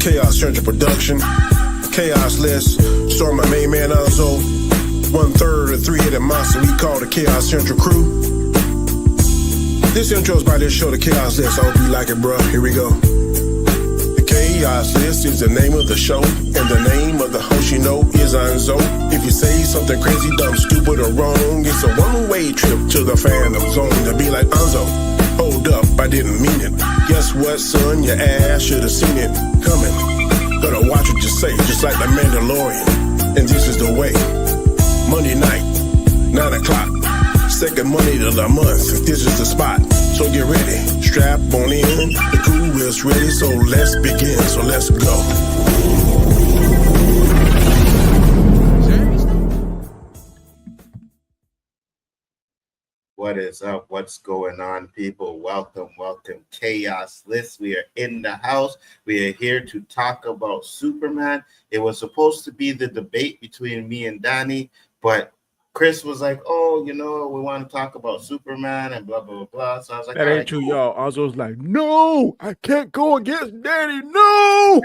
Chaos Central Production, Chaos List, starring my main man Nzo, 1/3 of the three-headed monster we call the Chaos Central Crew. This intro is by this show, the Chaos List. I hope you like it, bro. Here we go. The Chaos List is the name of the show, and the name of the host you know is Nzo. If you say something crazy, dumb, stupid, or wrong, it's a one-way trip to the fandom zone to be like Nzo. Hold up, I didn't mean it. Guess what, son? Your ass should have seen it coming. Gotta watch what you say, just like the Mandalorian. And this is the way. Monday night, 9 o'clock. Second Monday of the month. This is the spot. So get ready. Strap on in. The crew is ready, so let's begin. So let's go. What is up? What's going on, people? Welcome. Chaos List. We are in the house. We are here to talk about Superman. It was supposed to be the debate between me and Danny, but Chris was like, "Oh, you know, we want to talk about Superman and blah blah blah." So I was like, "That ain't true, y'all." I was like, "No, I can't go against Danny. No."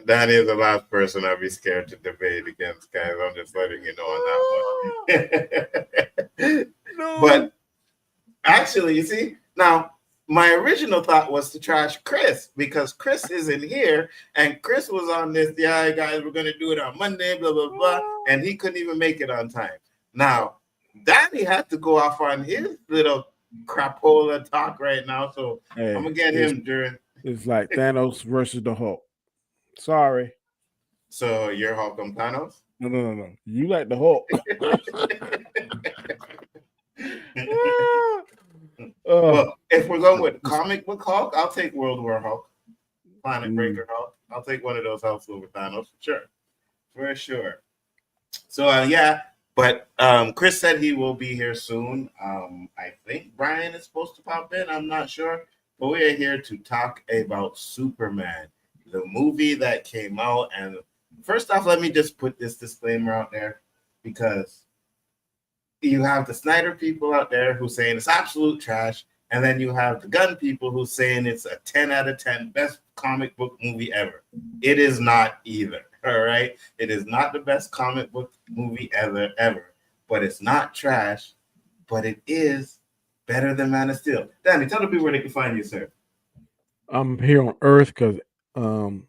Danny is the last person I'd be scared to debate against, guys. I'm just letting you know on that one. No. But actually, you see, now my original thought was to trash Chris because Chris isn't here, and Chris was on this. Yeah, guys, we're gonna do it on Monday, blah blah blah, and he couldn't even make it on time. Now, Danny had to go off on his little crapola talk right now, so I'm gonna get him during. It's like Thanos versus the Hulk. Sorry. So you're Hulk on Thanos? No. You like the Hulk. Well, if we're going with comic book Hulk, I'll take World War Hulk, Planet Breaker Hulk. I'll take one of those Hulks over Thanos for sure. So yeah, but Chris said he will be here soon. I think Brian is supposed to pop in. I'm not sure, but we are here to talk about Superman, the movie that came out. And first off, let me just put this disclaimer out there because you have the Snyder people out there who saying it's absolute trash, and then you have the Gunn people who saying it's a 10 out of 10 best comic book movie ever. It is not either, all right? It is not the best comic book movie ever, but it's not trash, but it is better than Man of Steel. Danny, tell the people where they can find you, sir. I'm here on Earth because Nzo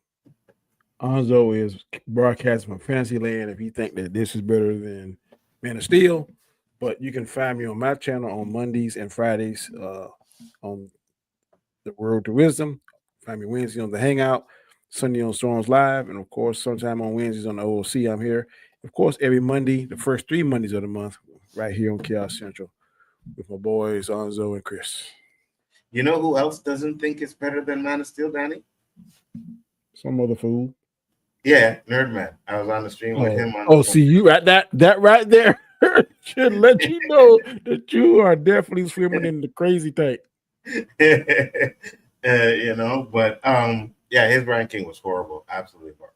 is broadcasting from Fantasyland if you think that this is better than Man of Steel. But you can find me on my channel on Mondays and Fridays on The Road to Wisdom. Find me Wednesday on The Hangout, Sunday on Storms Live, and of course, sometime on Wednesdays on the OOC. I'm here. Of course, every Monday, the first 3 Mondays of the month, right here on Chaos Central with my boys, Nzo and Chris. You know who else doesn't think it's better than Man of Steel, Danny? Some other fool. Yeah, Nerdman. I was on the stream with him. See you at that right there. Should let you know that you are definitely swimming in the crazy tank. You know, but yeah, his ranking was horrible, absolutely horrible.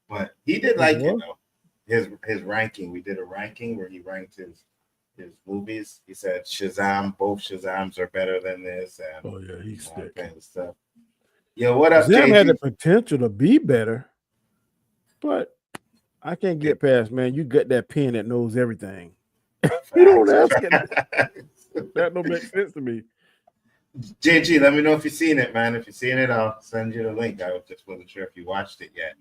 But he did like it though. His ranking. We did a ranking where he ranked his movies. He said Shazam, both Shazams are better than this. And he's sick. Kind of stuff. Yo, what up, Shazam JG? had the potential to be better, but I can't get past, man. You got that pen that knows everything. You don't ask it. That don't make sense to me. JG, let me know if you've seen it, man. If you've seen it, I'll send you the link. I just wasn't sure if you watched it yet.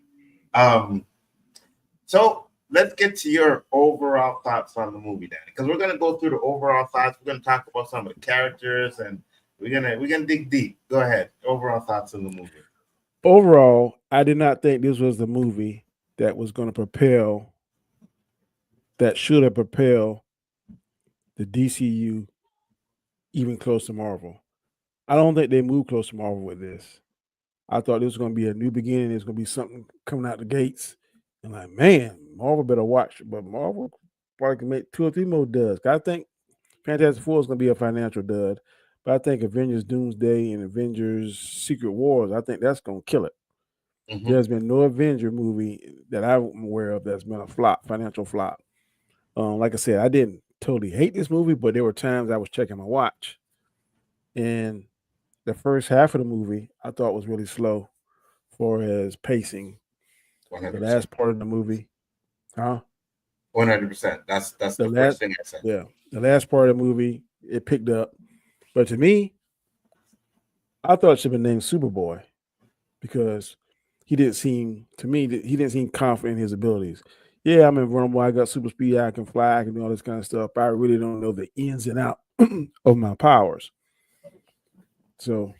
So let's get to your overall thoughts on the movie, Danny, because we're gonna go through the overall thoughts. We're gonna talk about some of the characters, and we're gonna dig deep. Go ahead. Overall thoughts on the movie. Overall, I did not think this was the movie that was going to propel, that should have propelled the DCU even close to Marvel. I don't think they moved close to Marvel with this. I thought this was going to be a new beginning. There's going to be something coming out the gates. And like, man, Marvel better watch. But Marvel probably can make 2 or 3 more duds. I think Fantastic Four is going to be a financial dud. But I think Avengers Doomsday and Avengers Secret Wars, I think that's going to kill it. Mm-hmm. There's been no Avenger movie that I'm aware of that's been a flop, financial flop. Like I said, I didn't totally hate this movie, but there were times I was checking my watch. And the first half of the movie I thought was really slow. far as pacing. 100%. The last part of the movie, huh? 100%. That's the first last thing I said. Yeah, the last part of the movie it picked up, but to me, I thought it should have been named Superboy because he didn't seem confident in his abilities. Yeah, I'm invulnerable. I got super speed. I can fly. I can do all this kind of stuff. But I really don't know the ins and out of my powers. So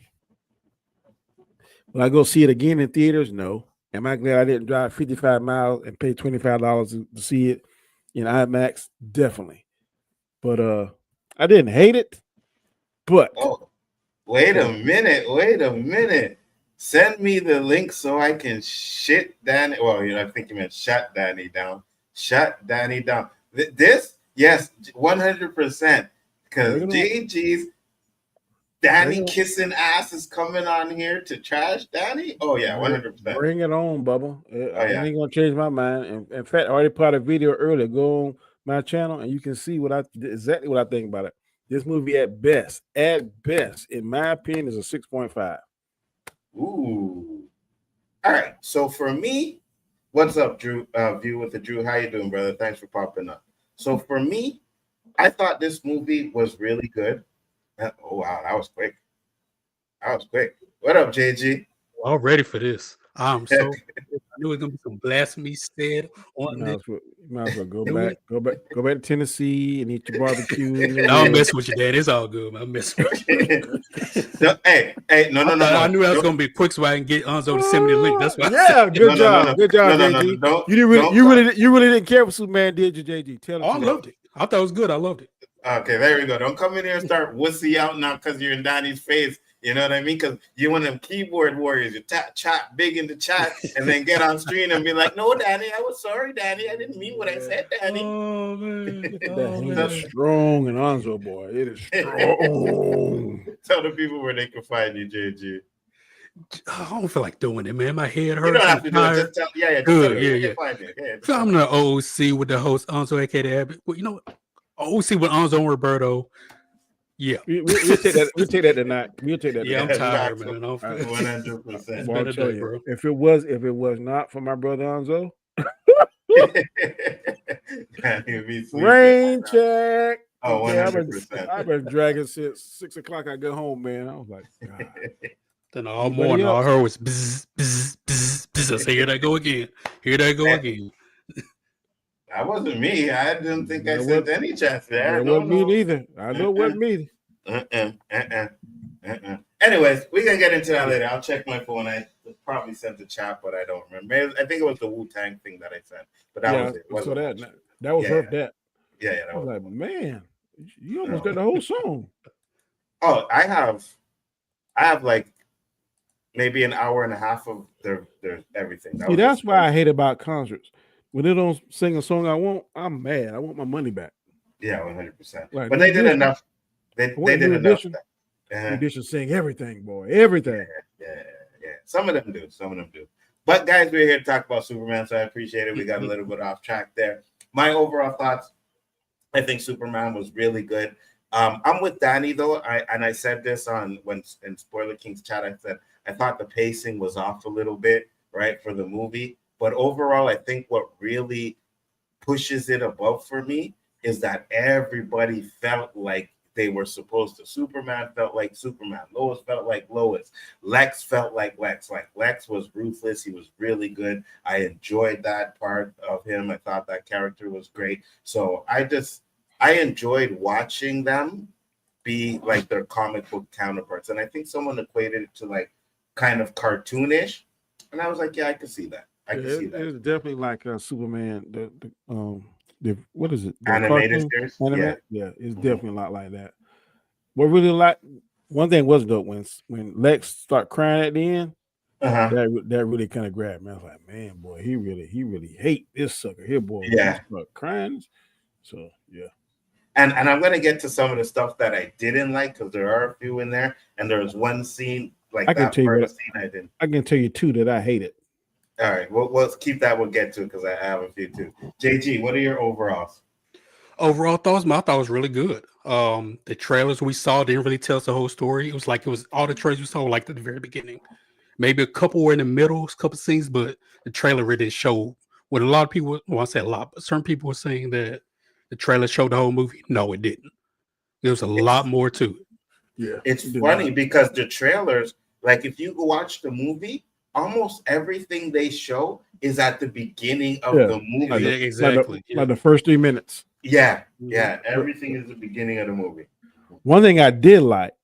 will I go see it again in theaters? No. Am I glad I didn't drive 55 miles and pay $25 to see it in IMAX? Definitely. But I didn't hate it. But wait a minute. Send me the link so I can shit Danny. Well, I think you meant shut Danny down. Shut Danny down. This, yes, 100%. Because JG's Danny kissing ass is coming on here to trash Danny. Oh yeah, 100%. Bring it on, Bubba. I ain't gonna change my mind. In fact, I already put a video earlier. Go on my channel and you can see exactly what I think about it. This movie at best, in my opinion, is a 6.5. Ooh. All right. So for me, what's up, Drew? View with the Drew. How you doing, brother? Thanks for popping up. So for me, I thought this movie was really good. Oh wow, that was quick. What up, JG? I'm ready for this. I'm so I knew it was gonna be some blasphemy said on this. Might as well go back to Tennessee and eat your barbecue. I'm messing with you, Dad. It's all good, man. I'm messing with you. Hey, no. I knew that was gonna be quick, so I can get Nzo to send me the link. That's why. Yeah, good job, JG. You really didn't care for Superman, did you, JG? Tell I loved it. I thought it was good. I loved it. Okay, there we go. Don't come in here and start wussy out now because you're in Danny's face. You know what I mean? Because you're one of them keyboard warriors. You chat big in the chat and then get on screen and be like, no, Danny, I was sorry, Danny. I didn't mean what I said, Danny. Oh, man. That is strong and Nzo, boy. It is strong. Tell the people where they can find you, JG. I don't feel like doing it, man. My head hurts. You don't have to do it. Just tell, yeah. Find it. Yeah, so I'm the OC with the host, Nzo, aka well, OC with Nzo and Roberto. Yeah, we'll take that. We'll take that tonight. We'll take that. Yeah, tonight. I'm tired, man. 100%. Well, I'll tell you, bro. If it was not for my brother Nzo, rain check. Oh, 100%. I've been dragging since 6 o'clock. I go home, man. I was like, God. Then all morning, all I heard was bzz, bzz, bzz, bzz. I say, here they go again. That wasn't me. I didn't think I sent any chats there. It wasn't me neither. I know it wasn't me. Anyways, we can get into that later. I'll check my phone. I probably sent the chat, but I don't remember. I think it was the Wu-Tang thing that I sent. But that was it. So that was her that. Yeah. I was like, man, you almost got the whole song. Oh, I have like maybe an hour and a half of their everything. That's why I hate about concerts. When they don't sing a song I want, I'm mad. I want my money back. Yeah, 100%. Like, but they did enough. They did enough. They should sing everything, boy. Everything. Yeah. Some of them do. But guys, we're here to talk about Superman, so I appreciate it. We got a little bit off track there. My overall thoughts, I think Superman was really good. I'm with Danny though. I said this in Spoiler King's chat. I said I thought the pacing was off a little bit, right, for the movie. But overall, I think what really pushes it above for me is that everybody felt like they were supposed to. Superman felt like Superman. Lois felt like Lois. Lex felt like Lex. Like Lex was ruthless. He was really good. I enjoyed that part of him. I thought that character was great. So I enjoyed watching them be like their comic book counterparts. And I think someone equated it to like kind of cartoonish. And I was like, yeah, I could see that. I can see that. It's definitely like Superman. The what is it? The animated series. Yeah, it's definitely a lot like that. What really one thing was dope when Lex started crying at the end. That really kind of grabbed me. I was like, man, boy, he really hate this sucker here, boy. Yeah, start crying. So yeah. And I'm gonna get to some of the stuff that I didn't like because there are a few in there, and there was one scene like that first scene I didn't. I can tell you two that I hated. All right, we'll keep that. We'll get to it because I have a few too. JG, what are your overalls? Overall thoughts, I thought it was really good. The trailers we saw didn't really tell us the whole story. It was all the trailers we saw like at the very beginning. Maybe a couple were in the middle, a couple scenes, but the trailer really showed what a lot of people, well, I say a lot, but certain people were saying that the trailer showed the whole movie. No, it didn't. There was a lot more to it. Yeah, It's funny because the trailers, like if you watch the movie, almost everything they show is at the beginning of the movie. Yeah, exactly. Like the first 3 minutes. Yeah, everything is the beginning of the movie. One thing I did like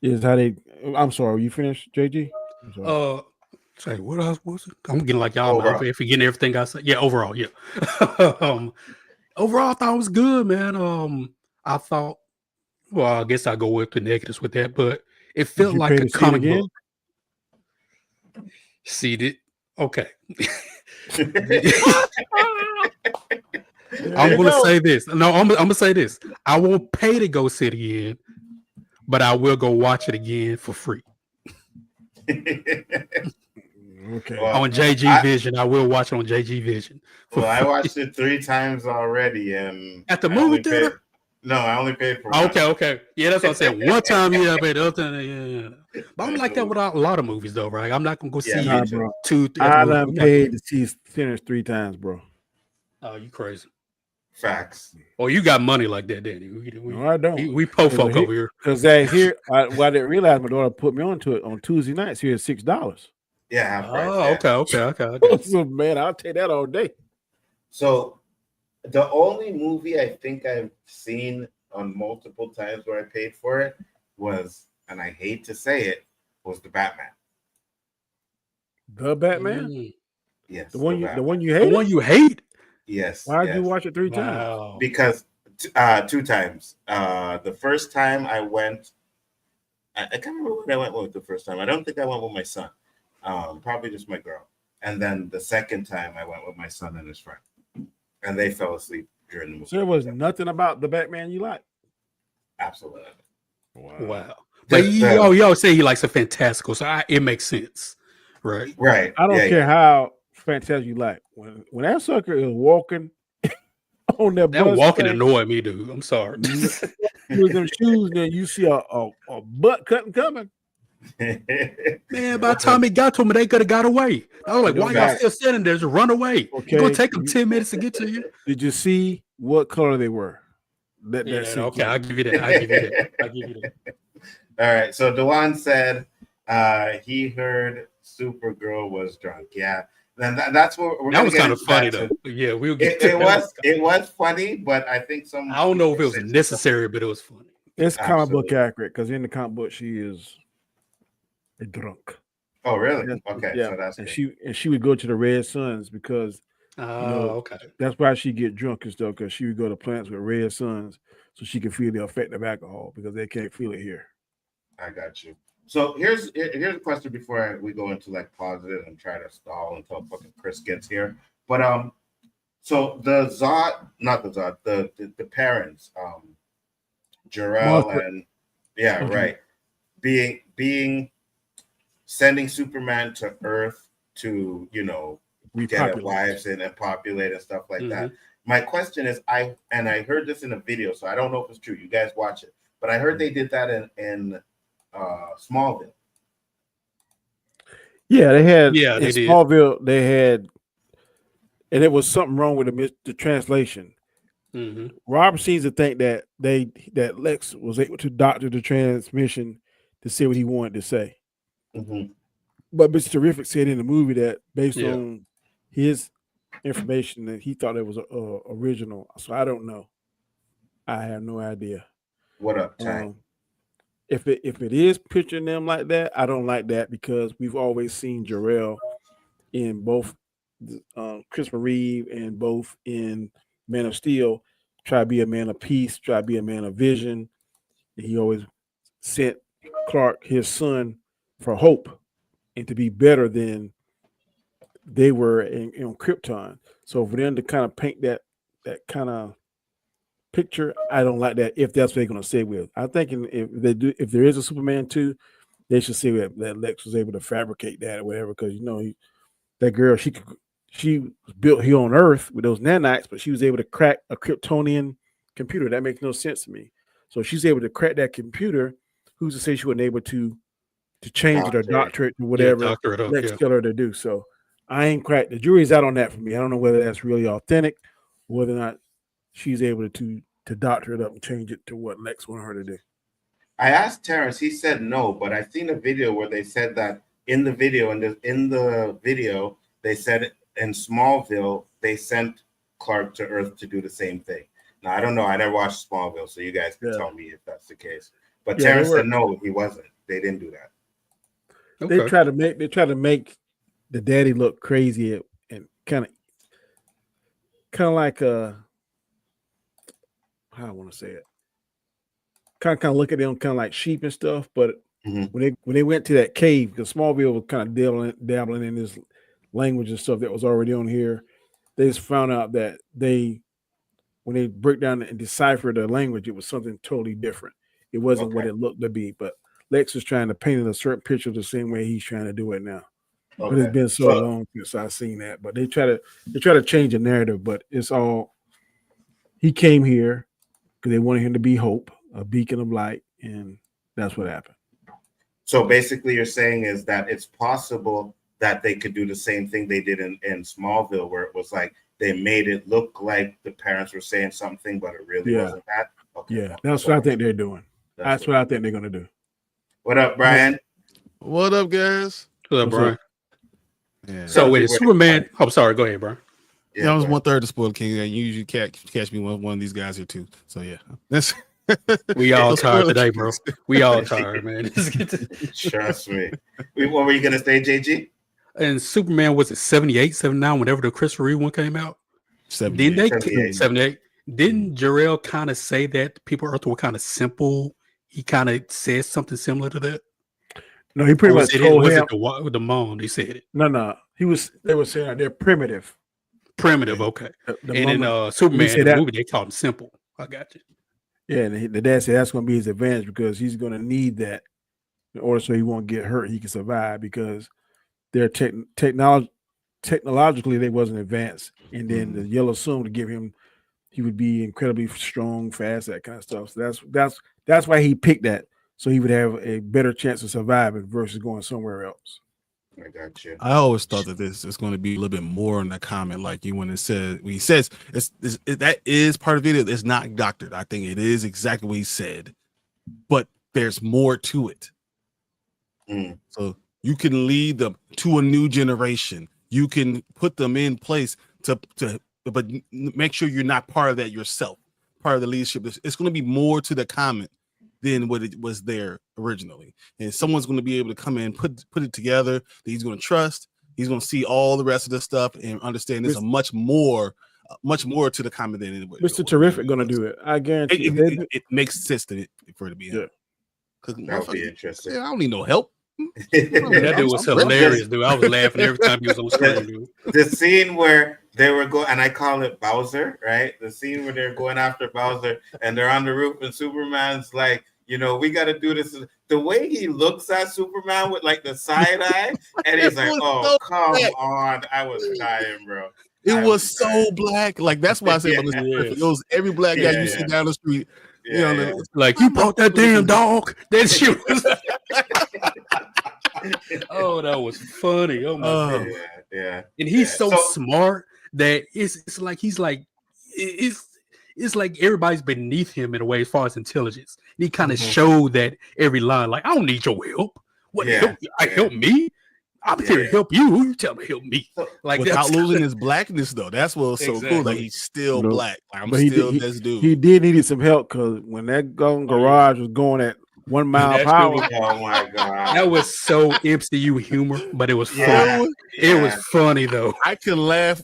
is how they. I'm sorry, you finished, JG? Say what else was it? I'm getting like y'all. Overall. I'm forgetting everything I said. Yeah, overall, yeah. Overall, I thought it was good, man. I thought. Well, I guess I go with the negatives with that, but it felt like a comic book. See it? Okay. I'm gonna say this. No, I'm gonna say this. I won't pay to go see it again, but I will go watch it again for free. Okay. Well, on JG Vision, I will watch it on JG Vision. Well, I watched it 3 times already, and at the movie theater. No, I only paid for. Okay. Yeah, that's what I said. One time, yeah, I paid. The other time, yeah. But I'm like that with a lot of movies, though, right? I'm not gonna go see it. Bro. 2, 3. I done paid to see Sinners 3 times, bro. Oh, you crazy? Facts. Oh, you got money like that, Danny? No, I don't. We po folk over here. Because I didn't realize my daughter put me onto it on Tuesday nights. Here at $6. Yeah. Okay. So man, I'll take that all day. So the only movie I think I've seen on multiple times where I paid for it was, and I hate to say it, was the Batman. The Batman? Yes. The one you hate? The one you hate? Yes. Why'd you watch it 3 times? Because 2 times. The first time I went, I can't remember when I went with the first time. I don't think I went with my son. Probably just my girl. And then the second time I went with my son and his friend. And they fell asleep during the movie. So there was nothing about the Batman you like? Absolutely. Wow. But y'all say he likes a fantastical, so it makes sense. Right. I don't care how fantastic you like. When that sucker is walking on that walking annoyed me, dude. I'm sorry. With them shoes, then you see a butt cutting coming. Man, by the time he got to him, they could have got away. I was like, why y'all still standing there? Just run away. Okay. It's gonna take them 10 minutes to get to you. Did you see what color they were? Okay, I'll give you that. All right. So Dewan said he heard Supergirl was drunk. Yeah. Then that's what that was kind of funny though. Yeah, we'll get it was funny, but I think I don't know if it was necessary, but it was funny. It's comic book accurate because in the comic book she is a drunk. Oh, really? Okay. Yeah. So that's and she would go to the Red Suns because that's why she get drunk and stuff, because she would go to plants with red suns so she can feel the effect of alcohol because they can't feel it here. I got you. So here's a question before we go into like positive and try to stall until fucking Chris gets here. But so the parents, Jor-El and right, being sending Superman to Earth to get wives and populate and stuff like that. My question is, I heard this in a video, so I don't know if it's true. You guys watch it, but I heard they did that in Smallville. Yeah, they had. Yeah, in Smallville, they had, and it was something wrong with the translation. Rob seems to think that that Lex was able to doctor the transmission to say what he wanted to say. But Mr. Terrific said in the movie that based on his information that he thought it was original. So I don't know. I have no idea. What up, Tank? If it is picturing them like that, I don't like that because we've always seen Jor-El in both Christopher Reeve and both in Man of Steel try to be a man of peace, try to be a man of vision. And he always sent Clark, his son, for hope and to be better than they were in Krypton. So for them to kind of paint that kind of picture, I don't like that. If that's what they're going to say with, I think if there is a Superman 2, they should say that Lex was able to fabricate that or whatever. Because that girl, she was built here on Earth with those nanites, but she was able to crack a Kryptonian computer. That makes no sense to me. So if she's able to crack that computer, who's to say she wasn't able to to change it or doctor it to whatever doctor it up, Lex Killer to do. So I ain't quite, the jury's out on that for me. I don't know whether that's really authentic or whether or not she's able to doctor it up and change it to what Lex wanted her to do. I asked Terrence, he said no, but I've seen a video where they said that in the video, they said in Smallville, they sent Clark to Earth to do the same thing. Now, I don't know. I never watched Smallville, so you guys can tell me if that's the case. But Terrence said no, he wasn't. They didn't do that. Okay. They try to make the daddy look crazy and kind of like how I want to say it. Kind of look at them kind of like sheep and stuff, but when they went to that cave, because Smallville was kind of dabbling in this language and stuff that was already on here, they just found out that when they break down and decipher the language, it was something totally different. It wasn't what it looked to be, but Lex is trying to paint a certain picture the same way he's trying to do it now. But it's been so long since I've seen that. But they try to change the narrative, but it's all he came here because they wanted him to be hope, a beacon of light, and that's what happened. So basically you're saying is that it's possible that they could do the same thing they did in Smallville, where it was like they made it look like the parents were saying something, but it really wasn't that. Okay. That's what I think they're doing. That's what I think they're going to do. What up, Brian? What up, guys? What up, Brian? Yeah. So with Superman, I'm sorry. Go ahead, Brian. Yeah, I was 1/3 of Spoiled King. You usually catch me one of these guys here too. So yeah, that's we all tired today, bro. We all tired, man. Trust me. What were you gonna say, JG? And Superman was it 78, 79, whenever the Christopher Reeve one came out? 78. Didn't Jor-El kind of say that people Earth were kind of simple? He kind of said something similar to that. No, he pretty much told him the mom. He said it. No. They were saying they're primitive. Primitive, okay. And in Superman, the movie, they called him simple. I got you. Yeah, and the dad said that's going to be his advantage because he's going to need that in order so he won't get hurt. He can survive because they're technologically they wasn't advanced, and then the yellow suit to give him, he would be incredibly strong, fast, that kind of stuff. So that's why he picked that, so he would have a better chance of surviving versus going somewhere else. I got you. I always thought that this is going to be a little bit more in the comment, like you when he says that is part of it. It's not doctored. I think it is exactly what he said, but there's more to it. So you can lead them to a new generation. You can put them in place but make sure you're not part of that yourself. Part of the leadership. It's going to be more to the comment than what it was there originally, and someone's going to be able to come in, put it together that he's going to trust. He's going to see all the rest of the stuff and understand there's a much more to the comment than anybody. Mr. Terrific going to do it. I guarantee it makes sense for it to be him. That would be interesting. I don't need no help. That dude was hilarious, dude. I was laughing every time he was on screen, dude. The scene where they were going, and I call it Bowser, right? The scene where they're going after Bowser and they're on the roof, and Superman's like, we got to do this. The way he looks at Superman with like the side eye, and he's like, "Oh, come on!" I was dying, bro. It was so black. Like that's why I said, it was every black guy you see down the street. Like you brought that damn dog. That shit was. Oh, that was funny. Oh my god. Yeah. And he's so smart that it's like he's like it's like everybody's beneath him in a way as far as intelligence. And he kind of showed that every line, like, I don't need your help. Help me? I'm here to help you. Who you tell me help me? Like without losing his blackness, though. That's what's so cool. Like he's still black. Like, I'm still this dude. He did need some help because when that garage was going at 1 mile per hour. Oh my god. That was so MCU humor, but it was funny. It was funny though. I can laugh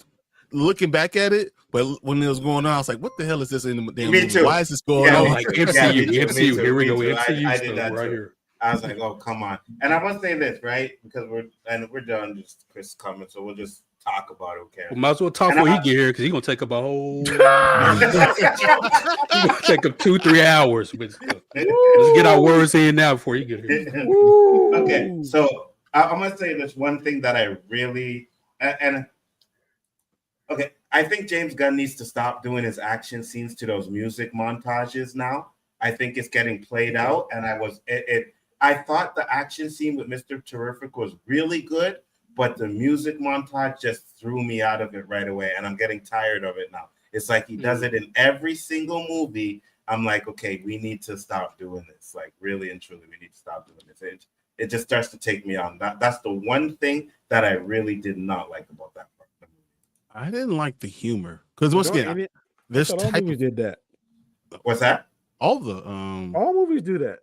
looking back at it, but when it was going on, I was like, what the hell is this in the damn movie? Why is this going on? Like MCU. Here we go. MCU I did that right too. here. I was like, oh, come on. And I must say this, right? Because we're done, just Chris coming, so we'll just talk about it, okay? We might as well talk before he get here because he's gonna take up a whole he's gonna take up 2-3 hours. Let's get our words in now before he get here. Okay, so I'm gonna say this one thing that I really I think James Gunn needs to stop doing his action scenes to those music montages now. I think it's getting played out, and I thought the action scene with Mr. Terrific was really good, but the music montage just threw me out of it right away, and I'm getting tired of it now. It's like he does it in every single movie. I'm like, okay, we need to stop doing this. Like, really and truly, we need to stop doing this. It just starts to take me on. That's the one thing that I really did not like about that part of the movie. I didn't like the humor because once again, this all type movies of did that. What's that? all the All movies do that.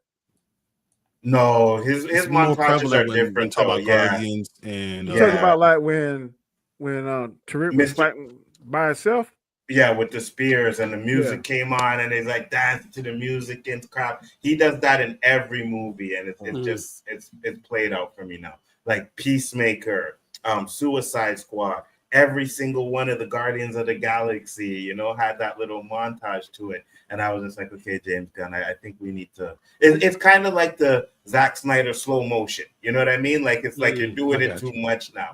No, his it's more montages are prevalent when different. talk though. about Yeah, Guardians and You Yeah. talking about like when Tariq was Mr. fighting by himself? yeah, with the spears and the music came on, and he's like dancing to the music and crap. He does that in every movie, and it's just it's played out for me now. Like Peacemaker, Suicide Squad, every single one of the Guardians of the Galaxy, you know, had that little montage to it. And I was just like, okay, James Gunn, I think we need to. It's kind of like the Zack Snyder slow motion. You know what I mean? Like it's like you're doing it too much now.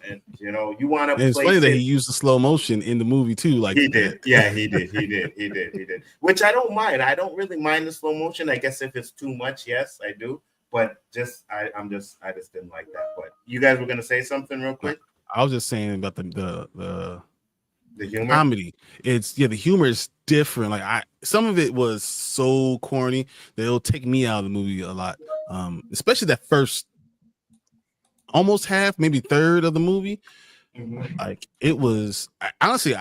And you know, you want to. And it's funny that he used the slow motion in the movie too. Like he did, yeah, he did. Which I don't mind. I don't really mind the slow motion. I guess if it's too much, yes, I do. But I just didn't like that. But you guys were gonna say something real quick. I was just saying about the humor comedy. It's the humor is different. Like some of it was so corny that it'll take me out of the movie a lot. Especially that first almost half, maybe third of the movie. Like it was honestly,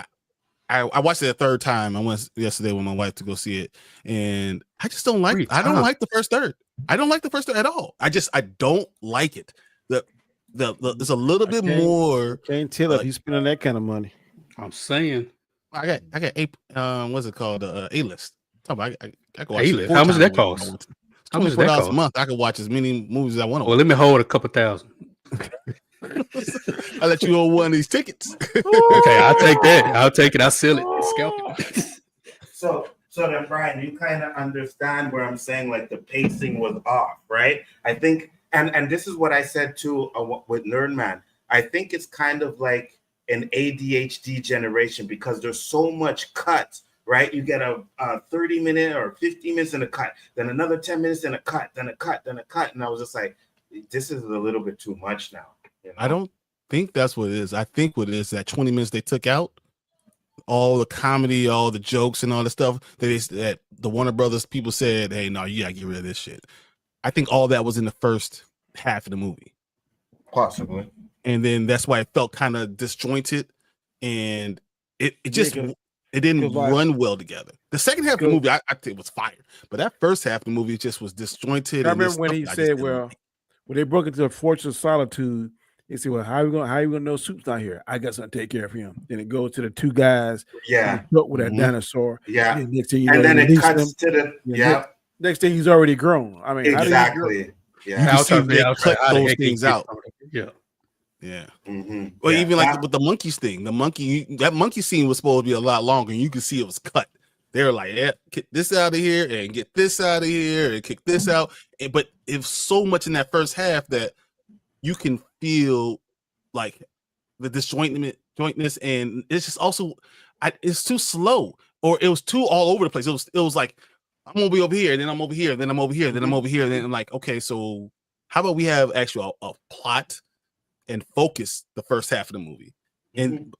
I watched it a third time. I went yesterday with my wife to go see it, and I just don't like. I don't like the first third. I don't like the first third at all. I don't like it. There's a little bit more. Can't tell if he's spending that kind of money. I'm saying I got what's it called? A-list. I can watch A-list. How much does that cost? How much does that $24 cost? a month. I can watch as many movies as I want to. Well, let me hold a couple thousand. I'll let you hold one of these tickets. Okay, I'll take that. I'll take it. I'll sell it. Scalp it. So then, Brian, you kind of understand where I'm saying like the pacing was off, right? I think, and this is what I said too with Nerdman. I think it's kind of like an ADHD generation because there's so much cut, right? You get a 30-minute or 15 minutes in a cut, then another 10 minutes in a cut, then a cut, then a cut, and I was just like, this is a little bit too much now. You know? I don't think that's what it is. I think what it is that 20 minutes they took out, all the comedy, all the jokes, and all the stuff that the Warner Brothers people said, "Hey, no, you gotta get rid of this shit." I think all that was in the first half of the movie, possibly, and then that's why it felt kind of disjointed, and it didn't run well together. The second half of the movie, I think, was fire, but that first half of the movie just was disjointed. I remember when he said, "Well, when they broke into a Fortress of Solitude." They say, "Well, how you gonna know Soup's not here? I got something to take care of him." Then it goes to the two guys, with that dinosaur, and next thing you know, then it cuts to the Next thing he's already grown. I mean, exactly. You can see they cut those things out. Yeah. Well, even like with the monkeys thing, that monkey scene was supposed to be a lot longer, and you could see it was cut. They were like, "Yeah, kick this out of here and get this out of here and kick this out." But it's so much in that first half that you can feel like the disjointness, and it's just also it's too slow, or it was too all over the place. It was like I'm gonna be over here, then I'm over here, then I'm over here, then I'm over here, then I'm like, okay, so how about we have actual a plot and focus the first half of the movie? And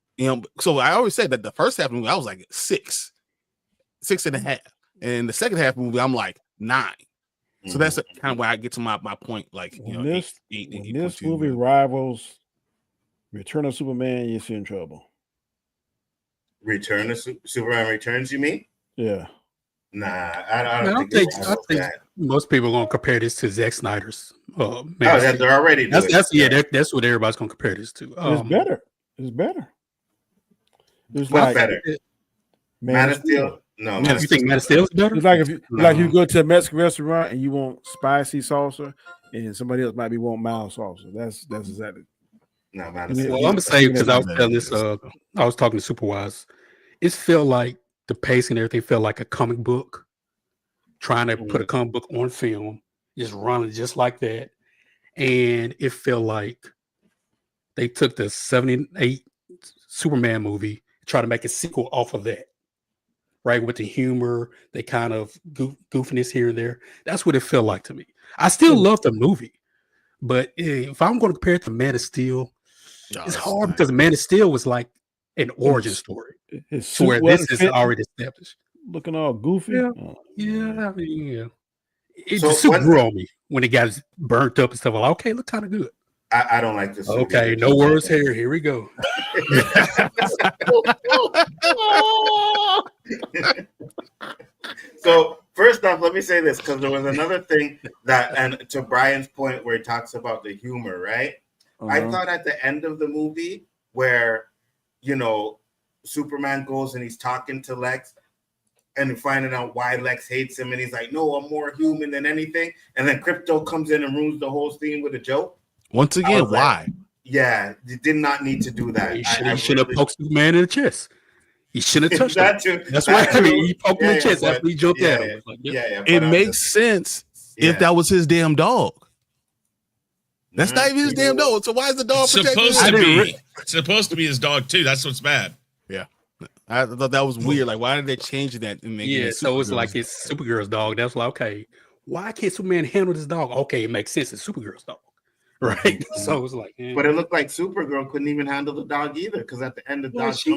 so I always said that the first half of the movie I was like 6.5, and the second half of the movie I'm like 9. So that's kind of where I get to my point. Like, this movie rivals Return of Superman, you're in trouble. Return of Superman Returns, you mean? Yeah. Nah, I don't think most people are going to compare this to Zack Snyder's. They're already doing that's what everybody's going to compare this to. It's better. It's better. It's like better. Man of Steel. No, you think Man of Steel is better? It's like if you go to a Mexican restaurant and you want spicy salsa, and somebody else might be wanting mild salsa. That's exactly. No, Man of Steel. Well, I'm gonna say because I was telling this. I was talking to Superwise. It felt like the pace and everything felt like a comic book, trying to put a comic book on film, just running just like that, and it felt like they took the '78 Superman movie, tried to make a sequel off of that. right? With the humor, they kind of goofiness here and there. That's what it felt like to me. I still love the movie, but if I'm going to compare it to Man of Steel, it's hard because Man of Steel was like an origin story. His To where this is already established. Looking all goofy. Yeah, Oh, yeah. I mean, yeah. It So just super what's grew on me when it got burnt up and stuff. I'm like, okay, look kind of good. I don't like this. Okay, no words here. Here we go. So first off, let me say this because there was another thing that, and to Brian's point where he talks about the humor, right? I thought at the end of the movie where, you know, Superman goes and he's talking to Lex and finding out why Lex hates him, and he's like, "No, I'm more human than anything." And then Crypto comes in and ruins the whole scene with a joke. Once again, why? Like, yeah, you did not need to do that. He should have poked Superman in the chest. He shouldn't have touched that him. too. That's why he poked him in the chest but, after he jumped at him. Like, It makes sense if that was his damn dog. That's not even his damn dog. So why is the dog protecting him? It's supposed to be his dog too. That's what's bad. Yeah. I thought that was weird. Like, why did they change that and make it? So it's like it's Supergirl's dog. That's like, okay, why can't Superman handle this dog? Okay, it makes sense. It's Supergirl's dog, right? So it's like, but it looked like Supergirl couldn't even handle the dog either, because at the end the dog she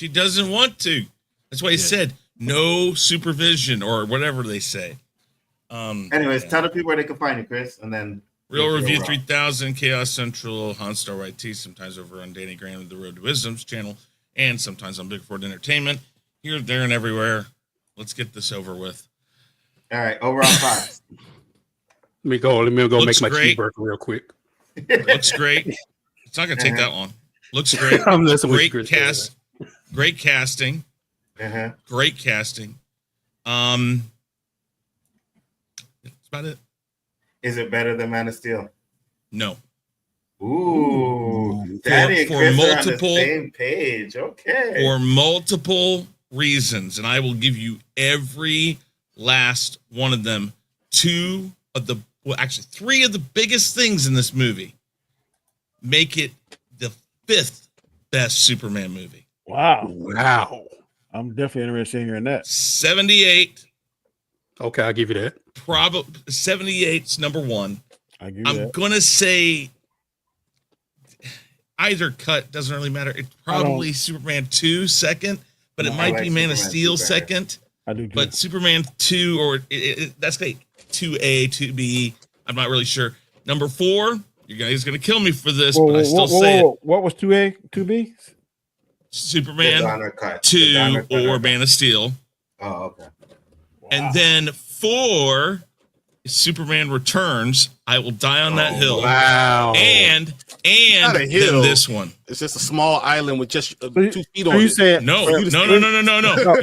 doesn't want to. That's why he said no supervision or whatever they say. Anyways, tell the people where they can find you, Chris, and then Real Review 3000, Chaos Central, Hanstar YT, sometimes over on Danny Graham of the Road to Wisdom's channel, and sometimes on Bigford Entertainment. Here, there, and everywhere. Let's get this over with. All right, overall thoughts. Let me go Looks make my great. cheeseburger real quick. Looks great. It's not going to take that long. Looks great. Great cast. Great casting. Great casting. That's about it. Is it better than Man of Steel? No. Ooh, Daddy and Chris are on the same page. Okay. For multiple reasons, and I will give you every last one of them. Three of the biggest things in this movie make it the 5th best Superman movie. Wow. I'm definitely interested in hearing that. 78. Okay, I'll give you that. Probably 78's number 1. I'm gonna say either cut, doesn't really matter. It's probably Superman 2 second, but it might be Man of Steel second. I do too. But Superman 2 or that's like 2A, 2B. I'm not really sure. Number 4, you guys gonna kill me for this, but I still say it. What was 2A, 2B? Superman 2 or Man of Steel. Oh, okay. Wow. And then 4 is Superman Returns. I Will Die on That Hill. Wow. And Not a hill. then this one. It's just a small island with just 2 feet on So you it. said No. You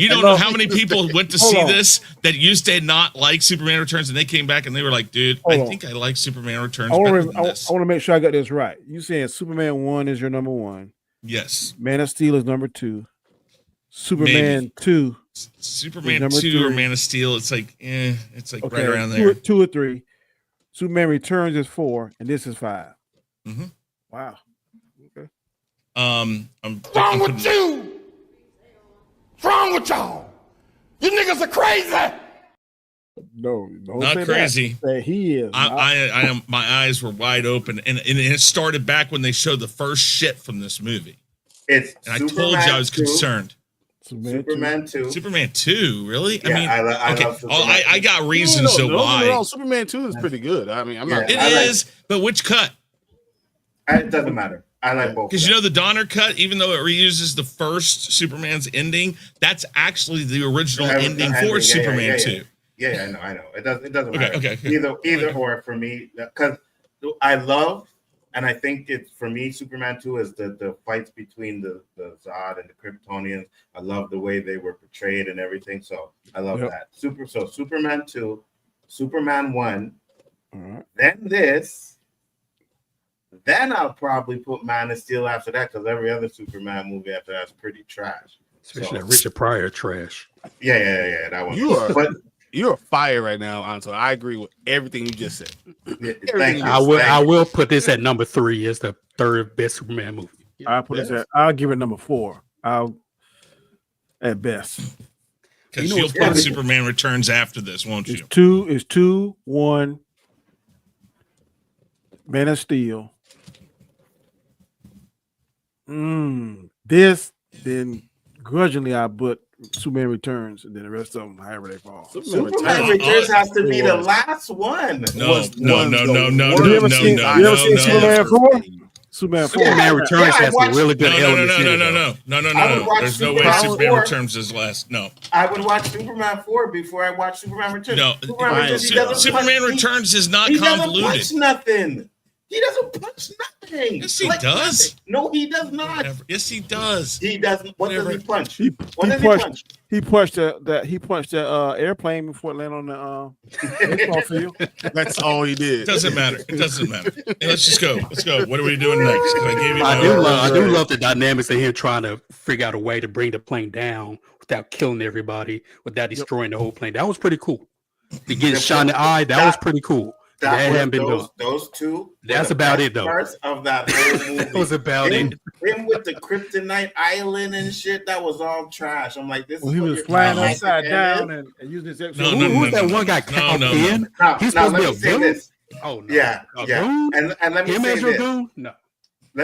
don't know how many people went to see this that used to not like Superman Returns, and they came back and they were like, dude, I think I like Superman Returns better than this. I want to make sure I got this right. You saying Superman 1 is your number 1. Yes. Man of Steel is number 2. Superman 2. Superman 2 or Man of Steel, it's like right around two, there. 2 or 3. Superman Returns is 4, and this is 5. Mm-hmm. Wow. Okay. What's wrong with you? What's wrong with y'all? You niggas are crazy. No, don't Not say crazy. That. He is. I am. My eyes were wide open, and it started back when they showed the first shit from this movie. And I told you I was concerned. Superman 2. Superman 2, really? Yeah, I love Superman. I got reasons to why. No, Superman 2 is pretty good. I mean, I'm not. It is, but which cut? It doesn't matter. I like both. Because the Donner cut, even though it reuses the first Superman's ending, that's actually the original ending for Superman 2. Yeah, I know. It doesn't matter. Okay. Either or for me, because I love, and I think it's for me, Superman 2 is the fights between the Zod and the Kryptonians. I love the way they were portrayed and everything. So I love that. So Superman 2, Superman 1, then this. Then I'll probably put Man of Steel after that, because every other Superman movie after that's pretty trash. Especially that Richard Pryor trash. Yeah. That one. You're fire right now, Anto. I agree with everything you just said. I will put this at number 3 as the 3rd best Superman movie. I'll give it number 4. I'll at best. Because You know you'll what's put funny? Superman Returns after this, won't you? It's 2-1. Man of Steel. This, then grudgingly I put Superman Returns, and then the rest of them, however they fall. Superman Returns has to be the last one. No. You ever seen Superman 4? Superman Returns has some really good elements in it. No. There's no way Superman Returns is last. No. I would watch Superman 4 before I watch Superman Returns. No. Superman Returns is not he convoluted. Doesn't punch nothing. He doesn't punch nothing. Yes, he does. No, he does not. Whatever. Yes, he does. He doesn't. What does he punch? He punch? He punched the airplane before it landed on the baseball field. That's all he did. It doesn't matter. Hey, let's just go. Let's go. What are we doing next? I gave you I do love the dynamics of him trying to figure out a way to bring the plane down without killing everybody, without destroying the whole plane. That was pretty cool. To get shot in the eye, that was pretty cool. That hadn't been done. Those two. That's about it, though. Parts of that whole movie. That was about it. Him with the kryptonite island and shit. That was all trash. I'm like, this. Well, he was flying upside down and using his. Who's that one guy? No. He's supposed to be a villain. Oh no. Yeah. And let me say this. No.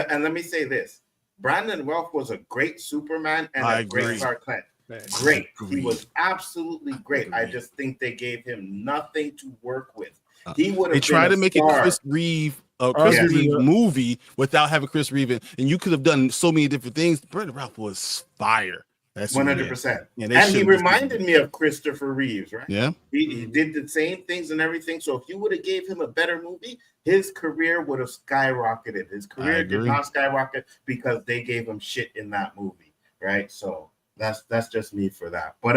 And let me say this. Brandon Routh was a great Superman and a great Clark Kent. Great. He was absolutely great. I just think they gave him nothing to work with. He would have. They tried to make it Chris Reeve movie without having Chris Reeve in, and you could have done so many different things. Brandon Routh was fire. That's 100%. And he reminded me of Christopher Reeves, right? Yeah. He did the same things and everything. So if you would have gave him a better movie, his career would have skyrocketed. His career did not skyrocket because they gave him shit in that movie, right? So that's just me for that. But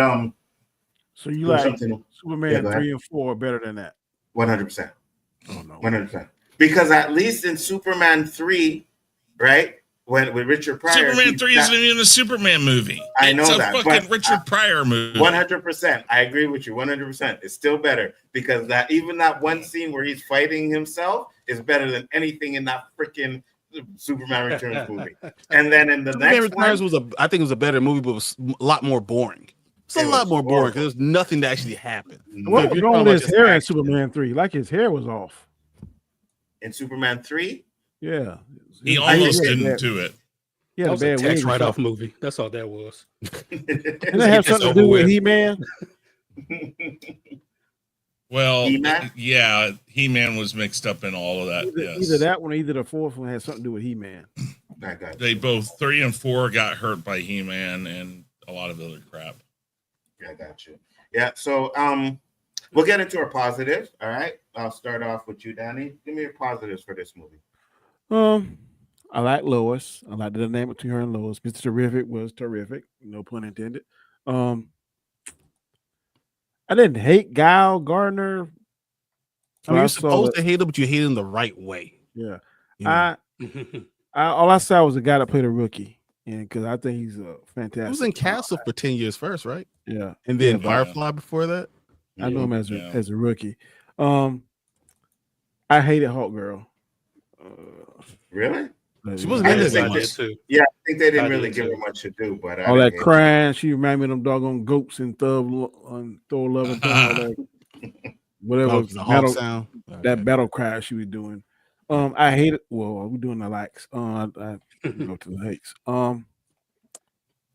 so you like Superman 3 and 4 better than that? 100%. Oh no, 100%. Because at least in Superman 3, right? With Richard Pryor, Superman 3 isn't even a Superman movie. I know it's that. It's a fucking Richard Pryor movie. 100%. I agree with you. 100%. It's still better because that one scene where he's fighting himself is better than anything in that freaking Superman Returns movie. And then in the Superman next Returns one, I think it was a better movie, but it was a lot more boring. It's a lot more boring because there's nothing that actually happened. What was wrong with his hair in Superman 3? Like his hair was off. In Superman 3? Yeah. He almost didn't do it. Yeah, that was a tax write-off movie. That's all that was. Did that have something to do with He-Man? Well, He-Man? Yeah, He-Man was mixed up in all of that. Either that one or either the fourth one had something to do with He-Man. They both 3 and 4 got hurt by He-Man and a lot of other crap. I got you. Yeah, so we'll get into our positives. All right. I'll start off with you, Danny. Give me your positives for this movie. I like Lois. I like the dynamic between her and Lois. Mr. Terrific was terrific. No pun intended. I didn't hate Guile Gardner. I mean, you're supposed to hate him, but you hate him the right way. Yeah. You know? All I saw was a guy that played a rookie. And because I think he's a fantastic. He was in Castle for 10 years first, right? Yeah. And then Firefly before that. I know him as a rookie. I hated Hawk Girl. Really? She wasn't in this much. Too. Yeah, I think they didn't really give her much to do. But all that crying, she reminded me of them doggone goats and Thor Love and that, whatever that battle cry she was doing. I hate it. Well, we're doing the likes. I go to the hates.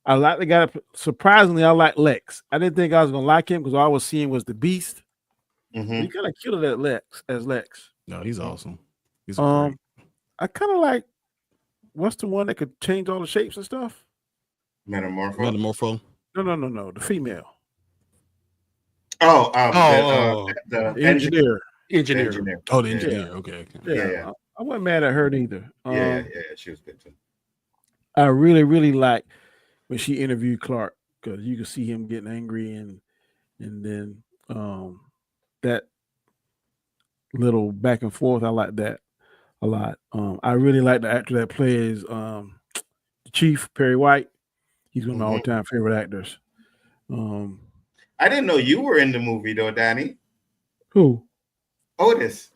I like the guy. Surprisingly, I like Lex. I didn't think I was gonna like him because all I was seeing was the Beast. Mm-hmm. He kind of killed it as Lex. No, he's awesome. He's I kind of like. What's the one that could change all the shapes and stuff? Metamorpho. No. The female. The engineer. Oh, the engineer. Okay. Yeah. I wasn't mad at her either. Yeah, she was good too. I really, really like when she interviewed Clark because you could see him getting angry and then that little back and forth. I like that a lot. I really like the actor that plays the Chief, Perry White. He's one of my all-time favorite actors. I didn't know you were in the movie though, Danny. Who? Otis.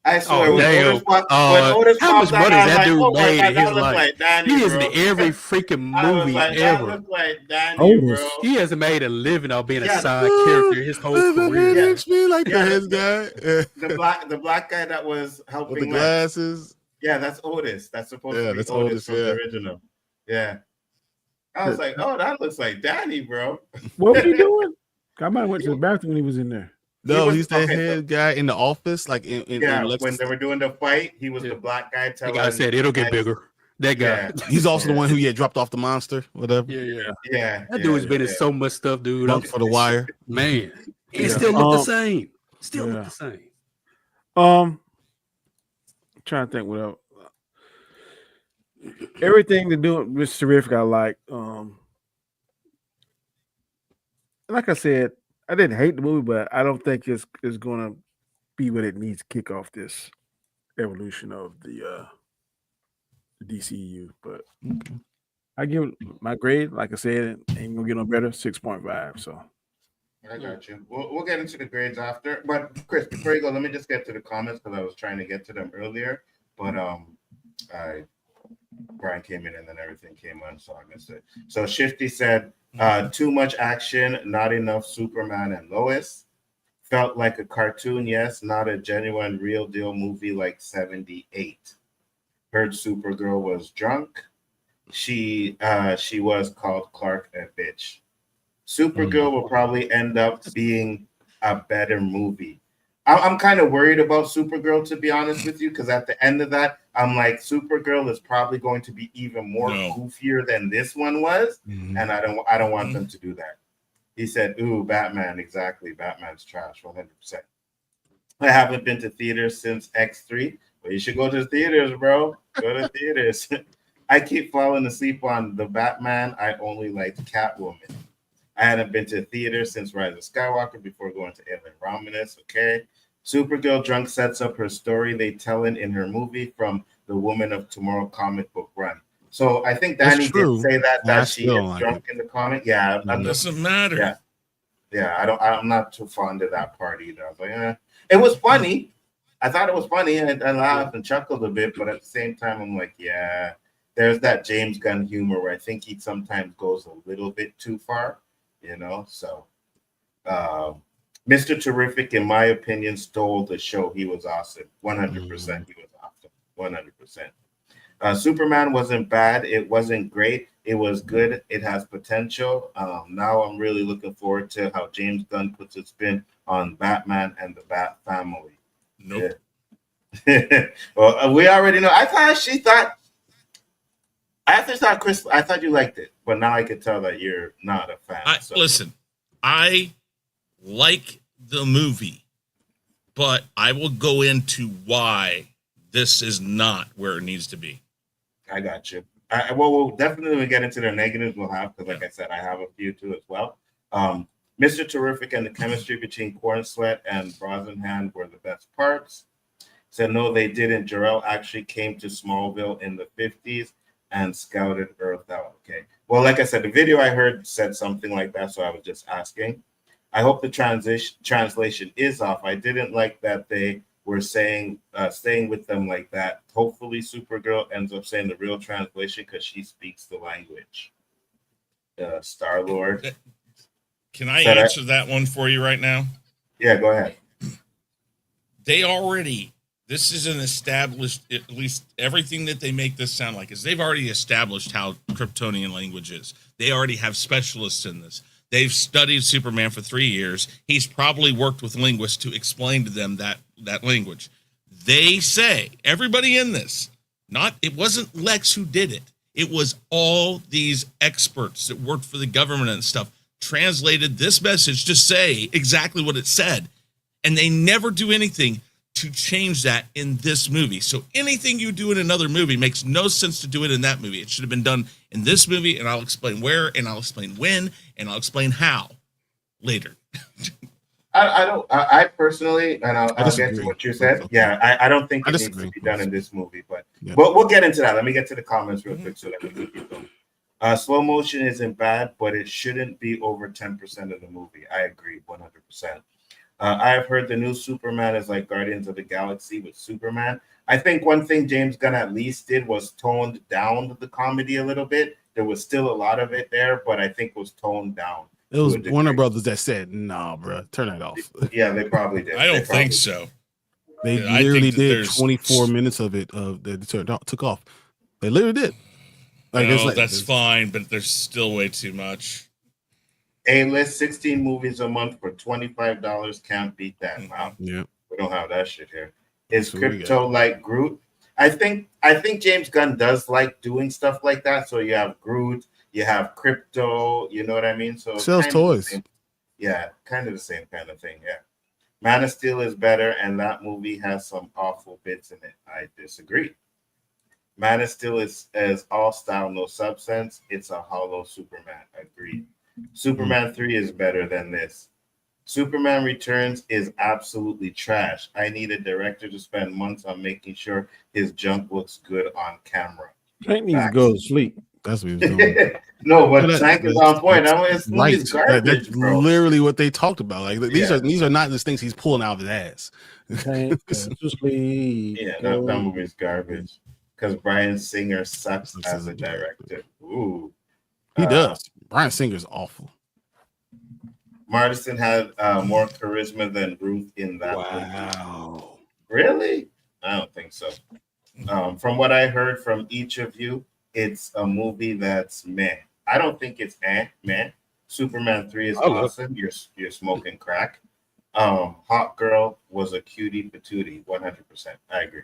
I swear, Oh, when damn. Otis How much popped out, money I was that like, dude oh my made God, in that his looks life? like Danny, He is bro. in every freaking I was movie like, that ever. looks like Danny, Otis. bro. He has made a living on being a Yeah, side character his whole The career. head XP, like Yeah, the head guy. the black guy that was With helping the Lex. glasses. Yeah, that's Otis. That's supposed to be That's Otis from the yeah. original. Yeah. I was like, oh, that looks like Danny, bro. What was he doing? I might have went to the bathroom when he was in there. No, was- he's the okay, head guy in the office, like in Yeah, Lexus. when they were doing the fight, he was Yeah. the black guy The telling. guy said it'll get Lex- bigger. That guy. Yeah. He's also the Yeah. one who dropped off the monster, whatever. Yeah. That dude's been in so much stuff, dude. Monk for the wire. Man, it Yeah. still look the same. Still Yeah. look the same. I'm trying to think what else. Everything to do with Mr. Terrific, I like. Like I said, I didn't hate the movie, but I don't think it's going to be what it needs to kick off this evolution of the DCU. But I give it my grade, like I said, ain't gonna get no better. 6.5. So I got you. We'll get into the grades after. But Chris, before you go, let me just get to the comments because I was trying to get to them earlier. But Brian came in and then everything came on, so I missed it. So Shifty said, too much action, not enough Superman and Lois. Felt like a cartoon, yes, not a genuine real deal movie like 78. Heard Supergirl was drunk. She was called Clark a bitch. Supergirl will probably end up being a better movie. I'm kind of worried about Supergirl, to be honest with you, because at the end of that, I'm like, Supergirl is probably going to be even more goofier than this one was, and I don't want them to do that. He said, "Ooh, Batman, exactly. Batman's trash, 100%." I haven't been to theaters since X3. Well, you should go to the theaters, bro. Go to theaters. I keep falling asleep on the Batman. I only liked Catwoman. I hadn't been to theater since Rise of Skywalker before going to Alien Romulus. Okay. Supergirl drunk sets up her story they tell in her movie from the Woman of Tomorrow comic book run. So I think Danny did say that she is drunk in the comic. Yeah. It doesn't matter. Yeah. I'm not too fond of that part either. I was like, It was funny. I thought it was funny. I laughed and chuckled a bit, but at the same time, I'm like, yeah, there's that James Gunn humor where I think he sometimes goes a little bit too far. So Mr. Terrific, in my opinion, stole the show. He was awesome. 100%. He was awesome. 100%. Superman wasn't bad. It wasn't great. It was good. It has potential. Now I'm really looking forward to how James Gunn puts a spin on Batman and the Bat family. Nope. Yeah. Well, we already know. I thought you liked it, but now I can tell that you're not a fan. Listen, I like the movie, but I will go into why this is not where it needs to be. I got you. We'll definitely get into the negatives we'll have, because like I said, I have a few too as well. Mr. Terrific and the chemistry between Corn Sweat and Brosnahan were the best parts. Said no, they didn't. Jor-El actually came to Smallville in the 50s and scouted Earth out. Okay. Well, like I said, the video I heard said something like that, so I was just asking. I hope the translation is off. I didn't like that they were staying with them like that. Hopefully Supergirl ends up saying the real translation because she speaks the language. Star-Lord. Can I answer that one for you right now? Yeah, go ahead. This is an established, at least everything that they make this sound like is they've already established how Kryptonian language is. They already have specialists in this. They've studied Superman for 3 years. He's probably worked with linguists to explain to them that language. They say, everybody in this, it wasn't Lex who did it. It was all these experts that worked for the government and stuff translated this message to say exactly what it said. And they never do anything to change that in this movie. So anything you do in another movie makes no sense to do it in that movie. It should have been done in this movie, and I'll explain where, and I'll explain when, and I'll explain how later. I personally, and I'll get to what you said. Yeah, I don't think it needs to be done in this movie, but we'll get into that. Let me get to the comments real quick so that we can keep going. Slow motion isn't bad, but it shouldn't be over 10% of the movie. I agree 100%. I've heard the new Superman is like Guardians of the Galaxy with Superman. I think one thing James Gunn at least did was toned down the comedy a little bit. There was still a lot of it there, but I think it was toned down. It was Warner Brothers that said, "Nah, bro, turn that off." Yeah, they probably did. I don't think so. They I literally think that did there's 24 minutes of it. They took off. They literally did. Like, no, it's like, that's fine, but there's still way too much. A-list 16 movies a month for $25. Can't beat that. Wow. Yeah. We don't have that shit here. Is That's what we crypto like Groot? I think James Gunn does like doing stuff like that. So you have Groot, you have crypto, you know what I mean? So Sells toys. Yeah, kind of the same kind of thing. Yeah. Man of Steel is better, and that movie has some awful bits in it. I disagree. Man of Steel is all style, no substance. It's a hollow Superman. Agreed. Superman 3 is better than this. Superman Returns is absolutely trash. I need a director to spend months on making sure his junk looks good on camera. Tank needs to go to sleep. That's what he was doing. No, but Tank is on point. It's Right. garbage, That's bro. literally what they talked about. Like Yeah. these are not just things he's pulling out of his ass. Tank goes to sleep. Yeah, that movie's garbage. Because Bryan Singer sucks as a director. Ooh. He does. Bryan Singer's awful. Marston had more charisma than Ruth in that movie. Really? I don't think so. From what I heard from each of you, it's a movie that's meh. I don't think it's meh. Superman 3 is awesome. You're smoking crack. Hot Girl was a cutie patootie, 100%. I agree.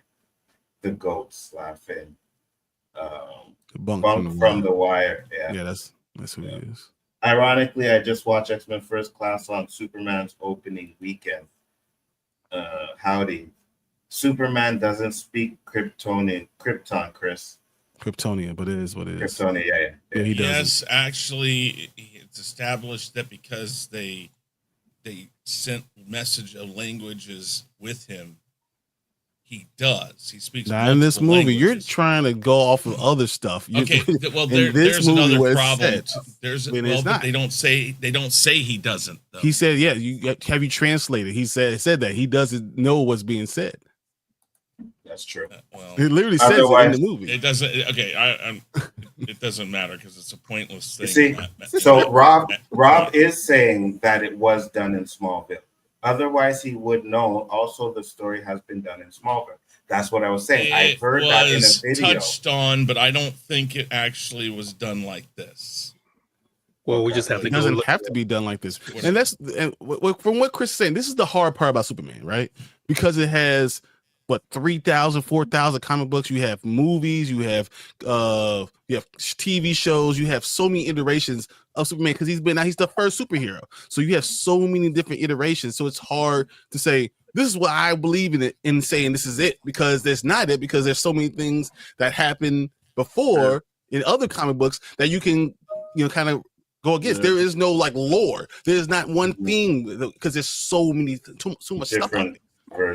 The goats laughing. Bunk from the Wire. Yeah, that's who it is. Ironically, I just watched X-Men First Class on Superman's opening weekend. Howdy. Superman doesn't speak Krypton, Chris. Kryptonian, but it is what it is. Kryptonian, yeah. He doesn't. Yes, actually, it's established that because they sent message of languages with him, he does. He speaks. Now in this movie, languages. you're trying to go off of other stuff. Okay, well, there's another problem. But they don't say he doesn't. Though. He said, "Yeah, have you translated?" He said that he doesn't know what's being said. That's true. Well, it literally says it in the movie. It doesn't. Okay, it doesn't matter because it's a pointless thing. See, so Rob is saying that it was done in Smallville. Otherwise, he would know. Also, the story has been done in Smallville. That's what I was saying. I heard that in a video. Touched on, but I don't think it actually was done like this. Well, we just have to. It doesn't have to be done like this. And that's from what Chris is saying. This is the hard part about Superman, right? Because it has 3,000, 4,000 comic books. You have movies. You have TV shows. You have so many iterations of Superman because he's the first superhero. So you have so many different iterations. So it's hard to say this is what I believe in it and saying this is it because there's not it because there's so many things that happened before in other comic books that you can kind of go against. There is no like lore. There's not one thing because there's so many too much stuff on it.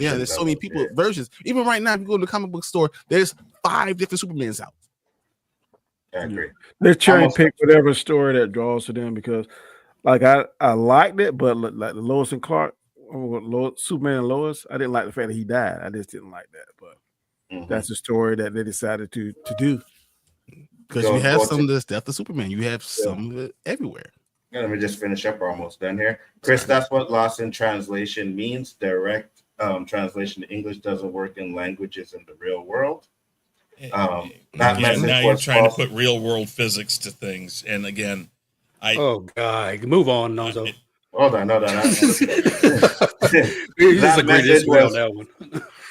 Yeah, there's so many versions. Even right now, if you go to the comic book store, there's 5 different Supermans out. I agree. They cherry pick whatever story that draws to them because, like, I liked it, but like the Lois and Clark, Superman and Lois, I didn't like the fact that he died. I just didn't like that. But that's a story that they decided to do. Because you have some of this death of Superman, you have some of it everywhere. Yeah, let me just finish up. We're almost done here, Chris. That's what lost in translation means. Direct translation to English doesn't work in languages in the real world. Now you're trying to put real world physics to things, and again, oh god, move on, Nzo. Hold on.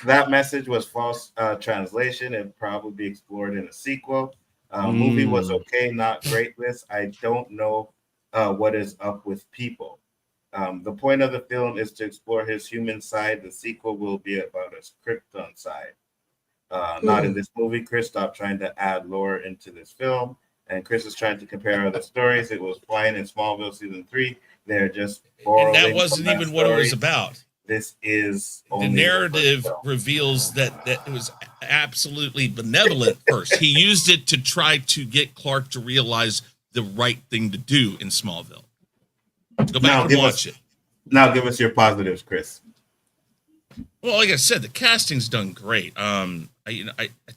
That message was false translation and probably be explored in a sequel. Movie was okay, not great list. I don't know what is up with people. The point of the film is to explore his human side. The sequel will be about his Krypton side. Not in this movie. Chris, stop trying to add lore into this film. And Chris is trying to compare other stories. It was fine in Smallville season 3. They're just and that wasn't even what it was about. This is the narrative reveals that it was absolutely benevolent first. He used it to try to get Clark to realize the right thing to do in Smallville. Go back and watch it. Now give us your positives, Chris. Well, like I said, the casting's done great. I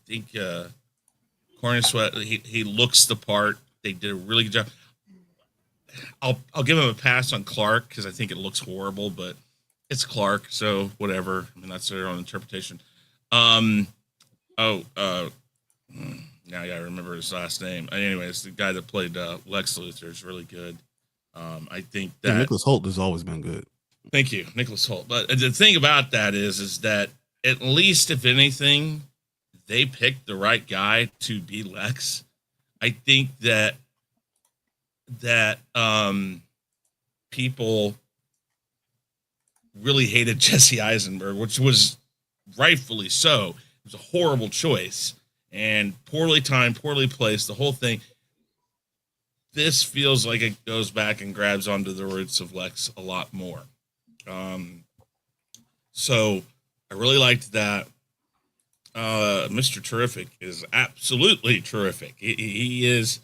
think Corny Sweat, he looks the part. They did a really good job. I'll give him a pass on Clark because I think it looks horrible, but it's Clark, so whatever. I mean, that's their own interpretation. Now I gotta remember his last name. Anyways, the guy that played Lex Luthor is really good. I think that Nicholas Hoult has always been good. Thank you, Nicholas Hoult. But the thing about that is that at least, if anything, they picked the right guy to be Lex. I think that people really hated Jesse Eisenberg, which was rightfully so. It was a horrible choice and poorly timed, poorly placed, the whole thing. This feels like it goes back and grabs onto the roots of Lex a lot more. So I really liked that. Mr. Terrific is absolutely terrific. He is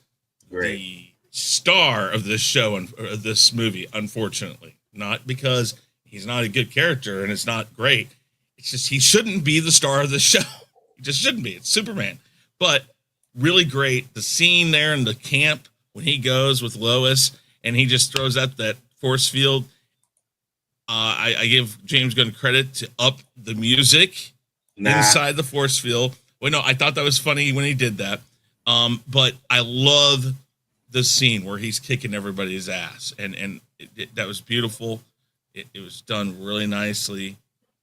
Great. the star of this show and this movie, unfortunately. Not because he's not a good character and it's not great. It's just he shouldn't be the star of the show. He just shouldn't be. It's Superman. But really great. The scene there in the camp when he goes with Lois and he just throws out that force field. I give James Gunn credit to up the music inside the force field. Well, no, I thought that was funny when he did that. But I love the scene where he's kicking everybody's ass, and that was beautiful. It was done really nicely.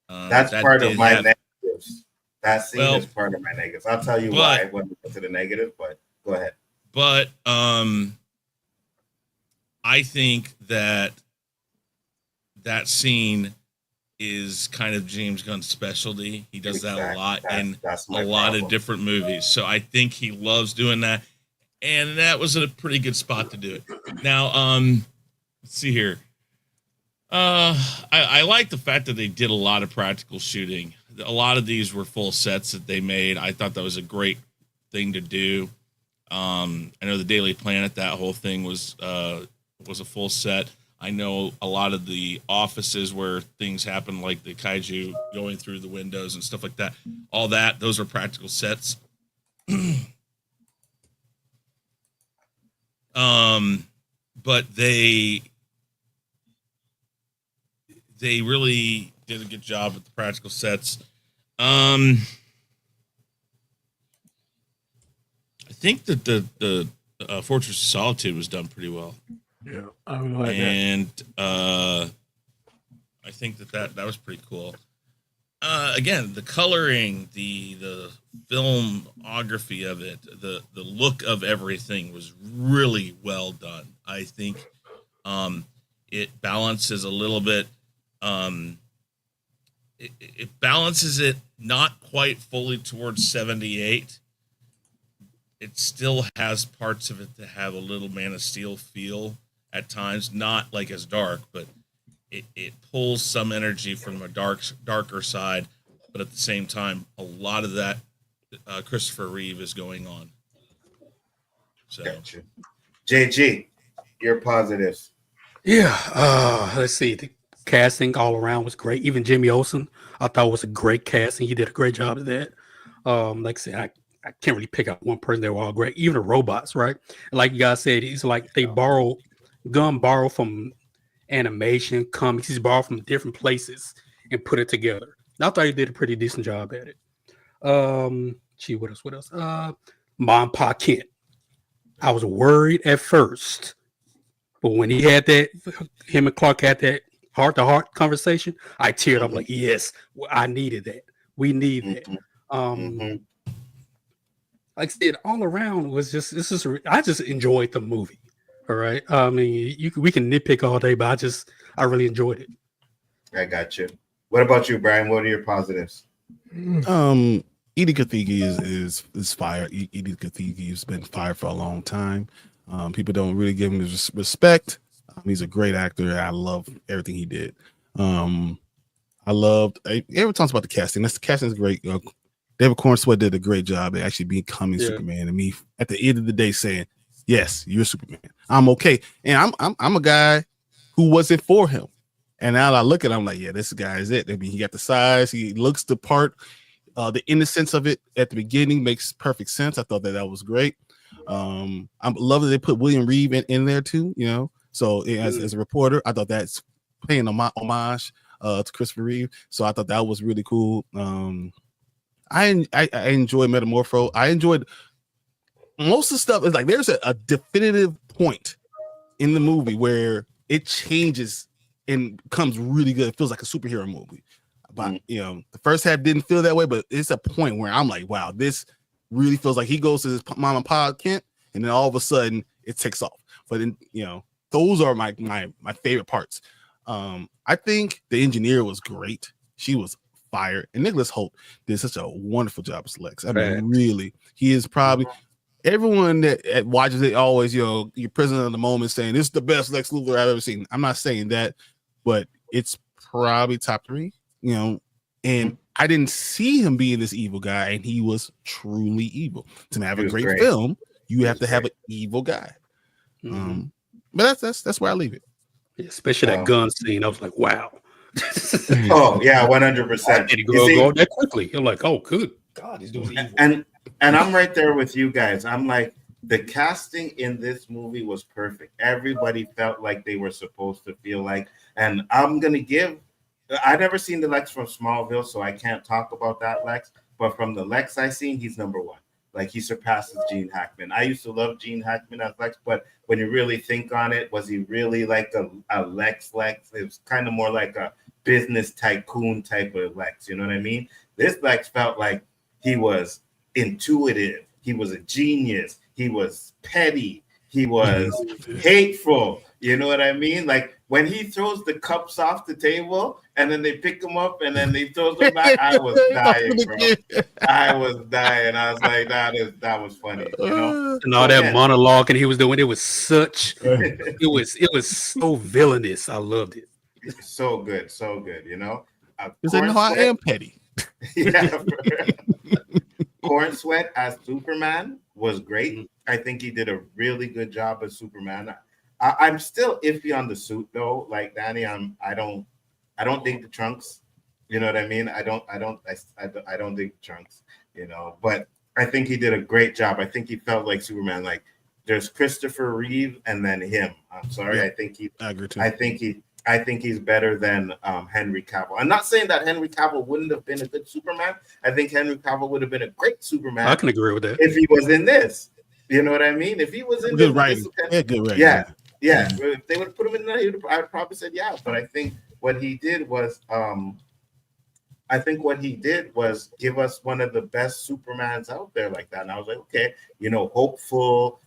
That's part of my negatives. That scene is part of my negatives. I'll tell you why I went to the negative, but go ahead. But I think that scene is kind of James Gunn's specialty. He does that a lot in a lot of different movies. So I think he loves doing that. And that was a pretty good spot to do it. Now, let's see here. I like the fact that they did a lot of practical shooting. A lot of these were full sets that they made. I thought that was a great thing to do. I know the Daily Planet, that whole thing was a full set. I know a lot of the offices where things happen, like the kaiju going through the windows and stuff like that. All that, those are practical sets. But they really did a good job with the practical sets. I think that the Fortress of Solitude was done pretty well. Yeah, I would like and I think that was pretty cool. Again, the coloring, the filmography of it, the look of everything was really well done. I think it balances a little bit. It balances it not quite fully towards 78. It still has parts of it that have a little Man of Steel feel at times, not like as dark, but it pulls some energy from a darker side, but at the same time, a lot of that Christopher Reeve is going on. So, gotcha. JG, your positives. Yeah, let's see. The casting all around was great. Even Jimmy Olsen, I thought was a great casting. He did a great job of that. Like I said, I can't really pick out one person. They were all great. Even the robots, right? And like you guys said, it's like they borrow from animation, comics. He's borrowed from different places and put it together. And I thought he did a pretty decent job at it. What else? Mom, Pa Kent. I was worried at first, but when he had that, him and Clark had that heart-to-heart conversation, I teared up like, yes, I needed that. We need that. Like I said, all around was I just enjoyed the movie. All right. I mean, we can nitpick all day, but I really enjoyed it. I got you. What about you, Brian? What are your positives? Edie Gathegi is fire. Edie Gathegi has been fired for a long time. People don't really give him his respect. He's a great actor. I love everything he did. Everyone talks about the casting. The casting is great. David Cornsweet did a great job at actually becoming Superman, and me at the end of the day saying, "Yes, you're Superman. I'm okay." And I'm a guy who wasn't for him. And now I look at him like, yeah, this guy is it. I mean, he got the size, he looks the part. The innocence of it at the beginning makes perfect sense. I thought that was great. I love that they put William Reeve in there too, you know. So as a reporter, I thought that's paying homage to Christopher Reeve. So I thought that was really cool. I enjoyed Metamorpho. I enjoyed most of the stuff. Is like there's a definitive point in the movie where it changes and becomes really good. It feels like a superhero movie. But you know, the first half didn't feel that way, but it's a point where I'm like, wow, this really feels like he goes to his mom and pop Kent, and then all of a sudden it takes off. But then, you know, those are my favorite parts. I think the engineer was great. She was fire, and Nicholas Hoult did such a wonderful job as Lex. I mean, really, he is probably everyone that watches it always, you know, you're prisoner of the moment saying this is the best Lex Luthor I've ever seen. I'm not saying that, but it's probably top 3. You know, and I didn't see him being this evil guy, and he was truly evil. To have a great film, you have to have an evil guy. But that's where I leave it. Especially that gun scene. I was like, wow. Oh yeah, 100%. Did he go that quickly? You're like, oh, good God, he's doing evil. And I'm right there with you guys. I'm like, the casting in this movie was perfect. Everybody felt like they were supposed to feel like, and I'm gonna give. I've never seen the Lex from Smallville, so I can't talk about that Lex. But from the Lex I seen, he's number 1. Like, he surpasses Gene Hackman. I used to love Gene Hackman as Lex, but when you really think on it, was he really like a Lex? It was kind of more like a business tycoon type of Lex. You know what I mean? This Lex felt like he was intuitive. He was a genius. He was petty. He was hateful. You know what I mean? Like, when he throws the cups off the table and then they pick them up and then they throw them back, I was dying, bro. I was dying. I was like, that was funny. You know? And all that monologue and he was doing, it was such, it was so villainous. I loved it. So good, you know? Because I know I am petty. Yeah. Corn Sweat as Superman was great. I think he did a really good job as Superman. I'm still iffy on the suit though. Like Danny, I don't dig the trunks. You know what I mean? I don't dig the trunks. You know, but I think he did a great job. I think he felt like Superman. Like there's Christopher Reeve and then him. I'm sorry. Yeah, I agree too. I think he's better than Henry Cavill. I'm not saying that Henry Cavill wouldn't have been a good Superman. I think Henry Cavill would have been a great Superman. I can agree with that if he was in this. You know what I mean? If he was in good writing, good writing. Yeah. If they would have put him in there, I would probably said yeah. But I think what he did was, give us one of the best Supermans out there like that. And I was like, okay, you know, hopeful.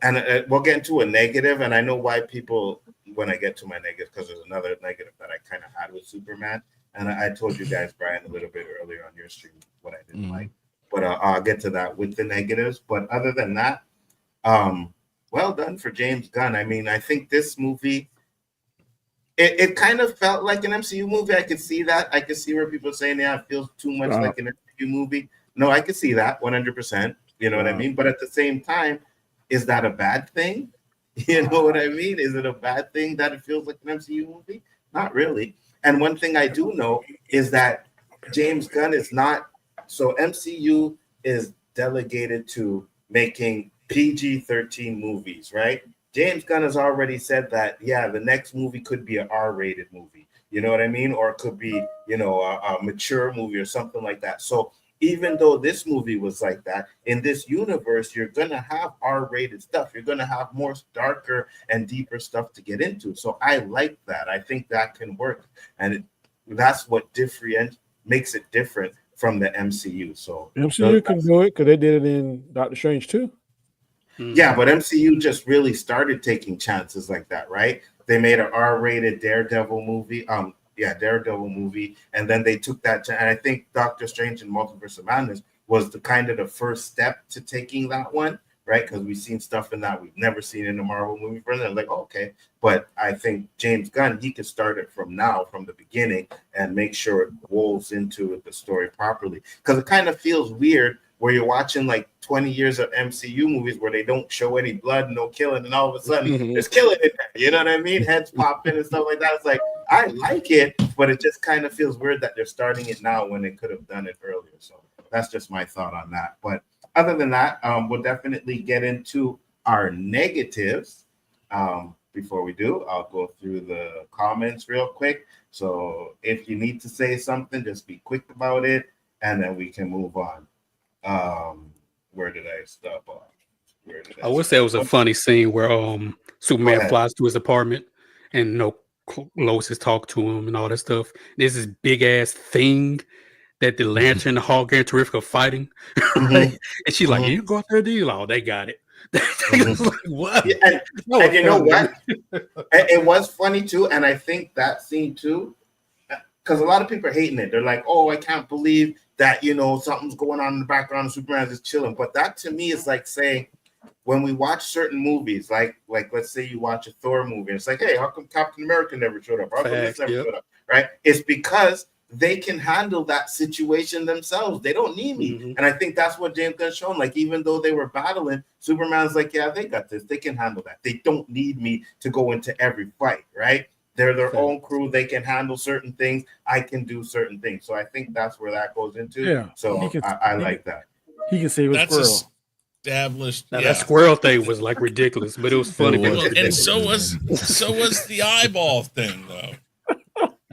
And we'll get into a negative. And I know why people, when I get to my negative, because there's another negative that I kind of had with Superman. And I told you guys, Brian, a little bit earlier on your stream what I didn't like. But I'll get to that with the negatives. But other than that, well done for James Gunn. I mean, I think this movie, it kind of felt like an MCU movie. I could see that. I could see where people are saying, yeah, it feels too much like an MCU movie. No, I could see that 100%. You know what I mean? But at the same time, is that a bad thing? You know what I mean? Is it a bad thing that it feels like an MCU movie? Not really. And one thing I do know is that James Gunn is not, so MCU is delegated to making PG-13 movies, right? James Gunn has already said that, yeah, the next movie could be an R-rated movie. You know what I mean? Or it could be, you know, a mature movie or something like that. So even though this movie was like that, in this universe, you're going to have R-rated stuff. You're going to have more darker and deeper stuff to get into. So I like that. I think that can work. And that's what makes it different from the MCU. So MCU can do it because they did it in Doctor Strange too. Yeah, but MCU just really started taking chances like that, right? They made an R-rated Daredevil movie. Daredevil movie, and then they took that and I think Doctor Strange in Multiverse of Madness was the kind of the first step to taking that one, right? Because we've seen stuff in that we've never seen in a Marvel movie for them. Like, okay, but I think James Gunn, he could start it from the beginning, and make sure it rolls into the story properly. Because it kind of feels weird where you're watching like 20 years of MCU movies where they don't show any blood, no killing, and all of a sudden there's killing in there. You know what I mean? Heads popping and stuff like that. It's like, I like it, but it just kind of feels weird that they're starting it now when they could have done it earlier. So that's just my thought on that. But other than that, we'll definitely get into our negatives. Before we do, I'll go through the comments real quick. So if you need to say something, just be quick about it, and then we can move on. Where did I stop off? I would say it was a funny scene where Superman ahead. flies to his apartment and Lois is talking to him and all that stuff. There's this big ass thing that the Lantern and the Hawk and Terrific are fighting. Right? And she's like, you go out there, do you? Oh, they got it. Like, what? Yeah, and you know what? It was funny too, and I think that scene too, because a lot of people are hating it. They're like, "Oh, I can't believe that something's going on in the background. And Superman's just chilling." But that to me is like saying, when we watch certain movies, like let's say you watch a Thor movie, and it's like, "Hey, how come Captain America never showed up? How come this never showed up?" Right? It's because they can handle that situation themselves. They don't need me. And I think that's what James Gunn's shown. Like, even though they were battling, Superman's like, yeah, they got this. They can handle that. They don't need me to go into every fight, right? They're their own crew. They can handle certain things. I can do certain things. So I think that's where that goes into. Yeah. So I like that. He can save a squirrel. Established. Now, that squirrel thing was like ridiculous, but it was funny. And so was the eyeball thing, though.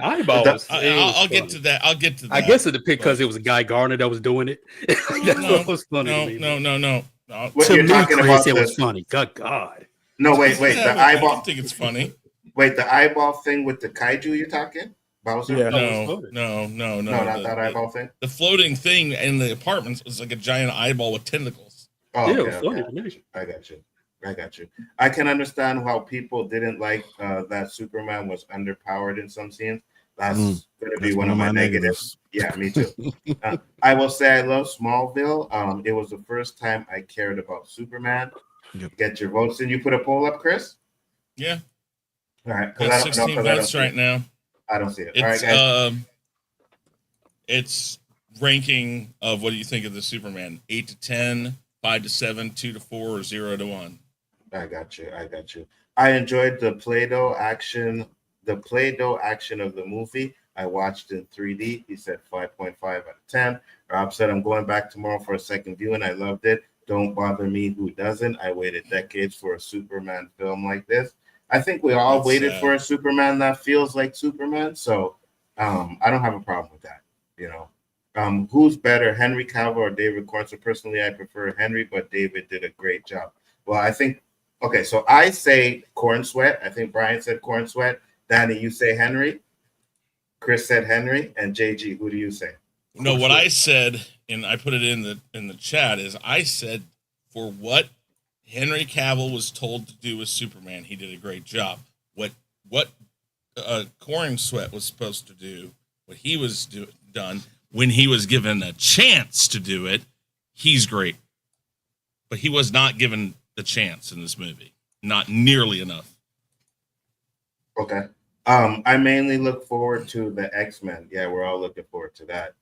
Eyeballs. I'll get to that. I guess it depends because it was a Guy Gardner that was doing it. That's what was funny. No. To me, Chris, it was funny. Good God. No, wait. The eyeball. I think it's funny. Wait, the eyeball thing with the kaiju you're talking? Bowser? Yeah. No. Not that eyeball thing. The floating thing in the apartments was like a giant eyeball with tentacles. Oh, yeah, okay. I got you. I can understand how people didn't like that Superman was underpowered in some scenes. That's going to be one of my negatives. Yeah, me too. I will say I love Smallville. It was the first time I cared about Superman. Yep. Get your votes in. You put a poll up, Chris? Yeah. All right. Got 16 votes right now. I don't see it. It's, all right, guys. It's ranking of what do you think of the Superman? 8 to 10, 5 to 7, 2 to 4, or 0 to 1. I got you. I enjoyed the Play-Doh action. The Play-Doh action of the movie. I watched in 3D. He said 5.5 out of 10. Rob said, I'm going back tomorrow for a second viewing. I loved it. Don't bother me who doesn't. I waited decades for a Superman film like this. I think we all waited for a Superman that feels like Superman. So I don't have a problem with that. Who's better, Henry Cavill or David Corn? So personally, I prefer Henry, but David did a great job. Well, I think, okay, so I say Corn Sweat. I think Brian said Corn Sweat. Danny, you say Henry. Chris said Henry. And JG, who do you say? No, what I said, and I put it in the chat, is I said for what Henry Cavill was told to do with Superman, he did a great job. What Corn Sweat was supposed to do, what he was done when he was given a chance to do it, he's great. But he was not given the chance in this movie. Not nearly enough. Okay. I mainly look forward to the X-Men. Yeah, we're all looking forward to that.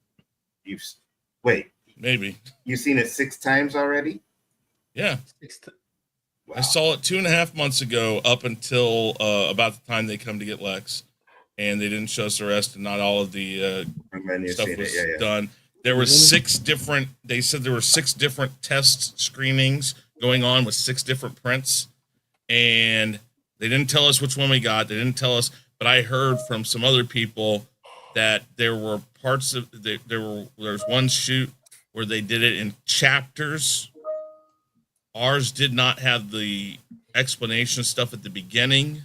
Maybe. You've seen it 6 times already? Yeah. Wow. I saw it 2.5 months ago up until about the time they come to get Lex. And they didn't show us the rest, and not all of the stuff was done. There were 6 different, they said there were 6 different test screenings going on with 6 different prints. And they didn't tell us which one we got. They didn't tell us, but I heard from some other people that there were parts of, there's one shoot where they did it in chapters. Ours did not have the explanation stuff at the beginning.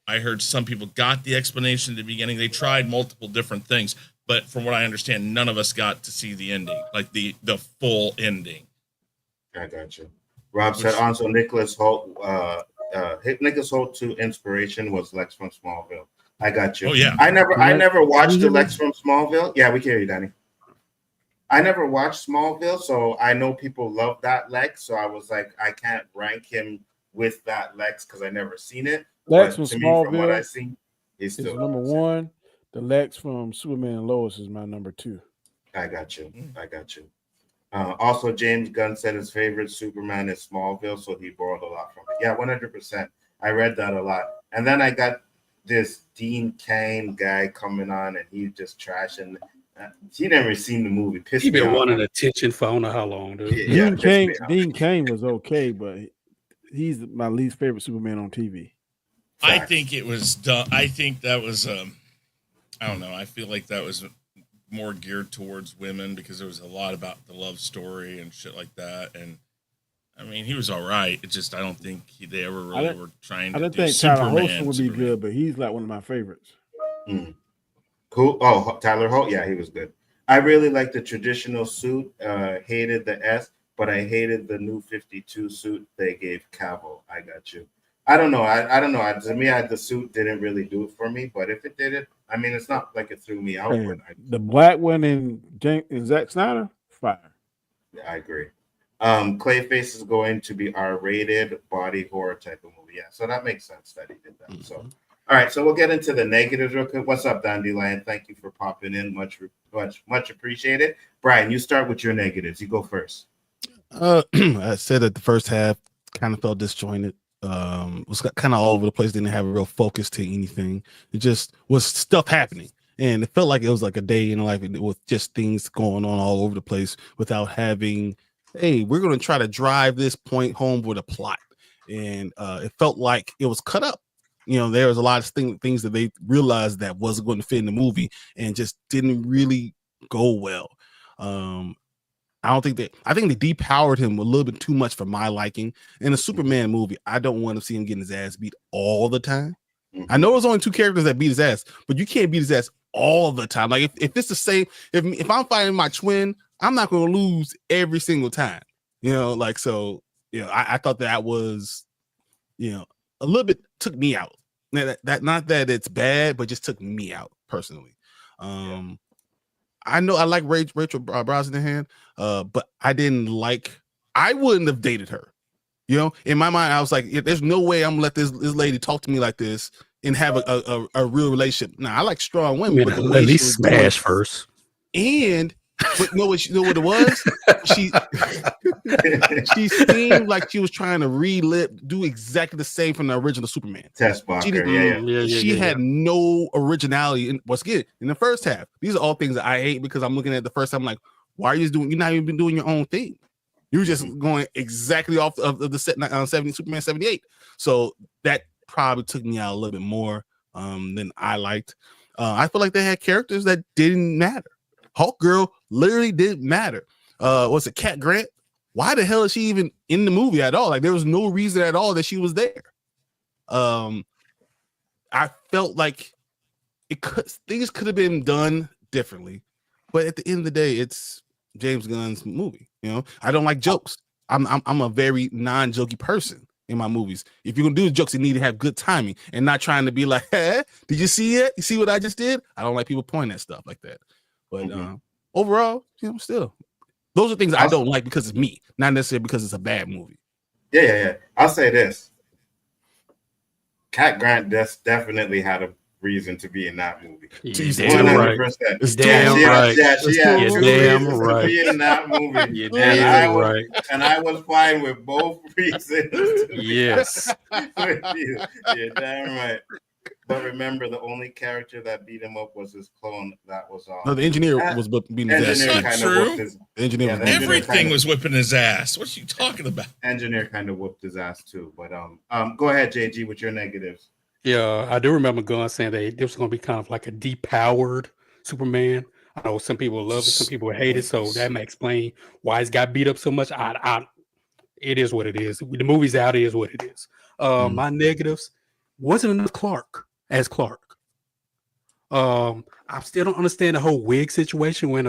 I heard some people got the explanation at the beginning. They tried multiple different things, but from what I understand, none of us got to see the ending, like the full ending. I got you. Rob said also Nicholas Holt. Nicholas Holt to inspiration was Lex from Smallville. I got you. Oh yeah. I never watched the Lex from Smallville. Yeah, we can hear you, Danny. I never watched Smallville, so I know people love that Lex. So I was like, I can't rank him with that Lex because I never seen it. Lex from Smallville, from what I seen, is still number 1. The Lex from Superman and Lois is my number 2. I got you. Also, James Gunn said his favorite Superman is Smallville, so he borrowed a lot from it. Yeah, 100%. I read that a lot. And then I got this Dean Cain guy coming on and he's just trashing. He never seen the movie. Pissed He me been off. wanting attention for I don't know how long, dude. Yeah, Dean Cain was okay, but he's my least favorite Superman on TV. I think it was done. I think that was I don't know. I feel like that was more geared towards women because there was a lot about the love story and shit like that. And I mean, he was all right. It just I don't think they ever really were trying to. I didn't do think Tyler Hoechlin would be good, but he's like one of my favorites. Cool. Oh, Tyler Holt. Yeah, he was good. I really like the traditional suit. Hated the S, but I hated the new 52 suit they gave Cavill. I got you. I don't know. I don't know. To me, the suit didn't really do it for me. But if it did it, I mean, it's not like it threw me out. Man, the black one in Zack Snyder, fire. Yeah, I agree. Clayface is going to be R-rated body horror type of movie. Yeah, so that makes sense that he did that. So, all right, so we'll get into the negatives real quick. What's up, Dandelion? Thank you for popping in. Much appreciated. Brian, you start with your negatives. You go first. I said that the first half kind of felt disjointed. Was kind of all over the place. Didn't have a real focus to anything. It just was stuff happening, and it felt like it was like a day in life with just things going on all over the place without having. Hey, we're going to try to drive this point home with a plot, and it felt like it was cut up. You know, there was a lot of things that they realized that wasn't going to fit in the movie, and just didn't really go well. I think they depowered him a little bit too much for my liking. In a Superman movie, I don't want to see him getting his ass beat all the time. I know there's only two characters that beat his ass, but you can't beat his ass all the time. Like if it's the same, if I'm fighting my twin, I'm not going to lose every single time. You know, like so. You know, I thought that was, you know, a little bit took me out. That not that it's bad, but just took me out personally. I know I like Rachel Brosnahan, but I wouldn't have dated her. You know, in my mind, I was like, there's no way I'm gonna let this lady talk to me like this and have a real relationship. Now, I like strong women, but at least smash first. And but know what it was? She seemed like she was trying to do exactly the same from the original Superman. Test Barker, she had no originality. And once again, in the first half, these are all things that I hate because I'm looking at the first time, I'm like, why are you doing? You're not even doing your own thing. You're just going exactly off of the set on Superman 78. So that probably took me out a little bit more than I liked. I feel like they had characters that didn't matter. Hulk Girl literally didn't matter. Was it Cat Grant? Why the hell is she even in the movie at all? Like there was no reason at all that she was there. I felt like things could have been done differently, but at the end of the day, it's James Gunn's movie. You know, I don't like jokes. I'm a very non-jokey person in my movies. If you're gonna do the jokes, you need to have good timing and not trying to be like, hey, did you see it? You see what I just did? I don't like people pointing at stuff like that. But overall, you know, still, those are things I don't like because it's me, not necessarily because it's a bad movie. Yeah. I'll say this: Cat Grant definitely had a reason to be in that movie. You're damn right. Yeah, she had two reasons to be in that movie. You're damn right. And I was fine with both reasons. Yes. You're damn right. But remember, the only character that beat him up was his clone. That was all. No, the engineer was beating his ass. That's not true. Everything was whipping his ass. What are you talking about? Engineer kind of whooped his ass too. But go ahead, JG, with your negatives. Yeah, I do remember Gunn saying that this was going to be kind of like a depowered Superman. I know some people love it, some people hate it, so that may explain why it's got beat up so much. It is what it is. The movie's out. It is what it is. My negatives wasn't enough Clark as Clark. I still don't understand the whole wig situation when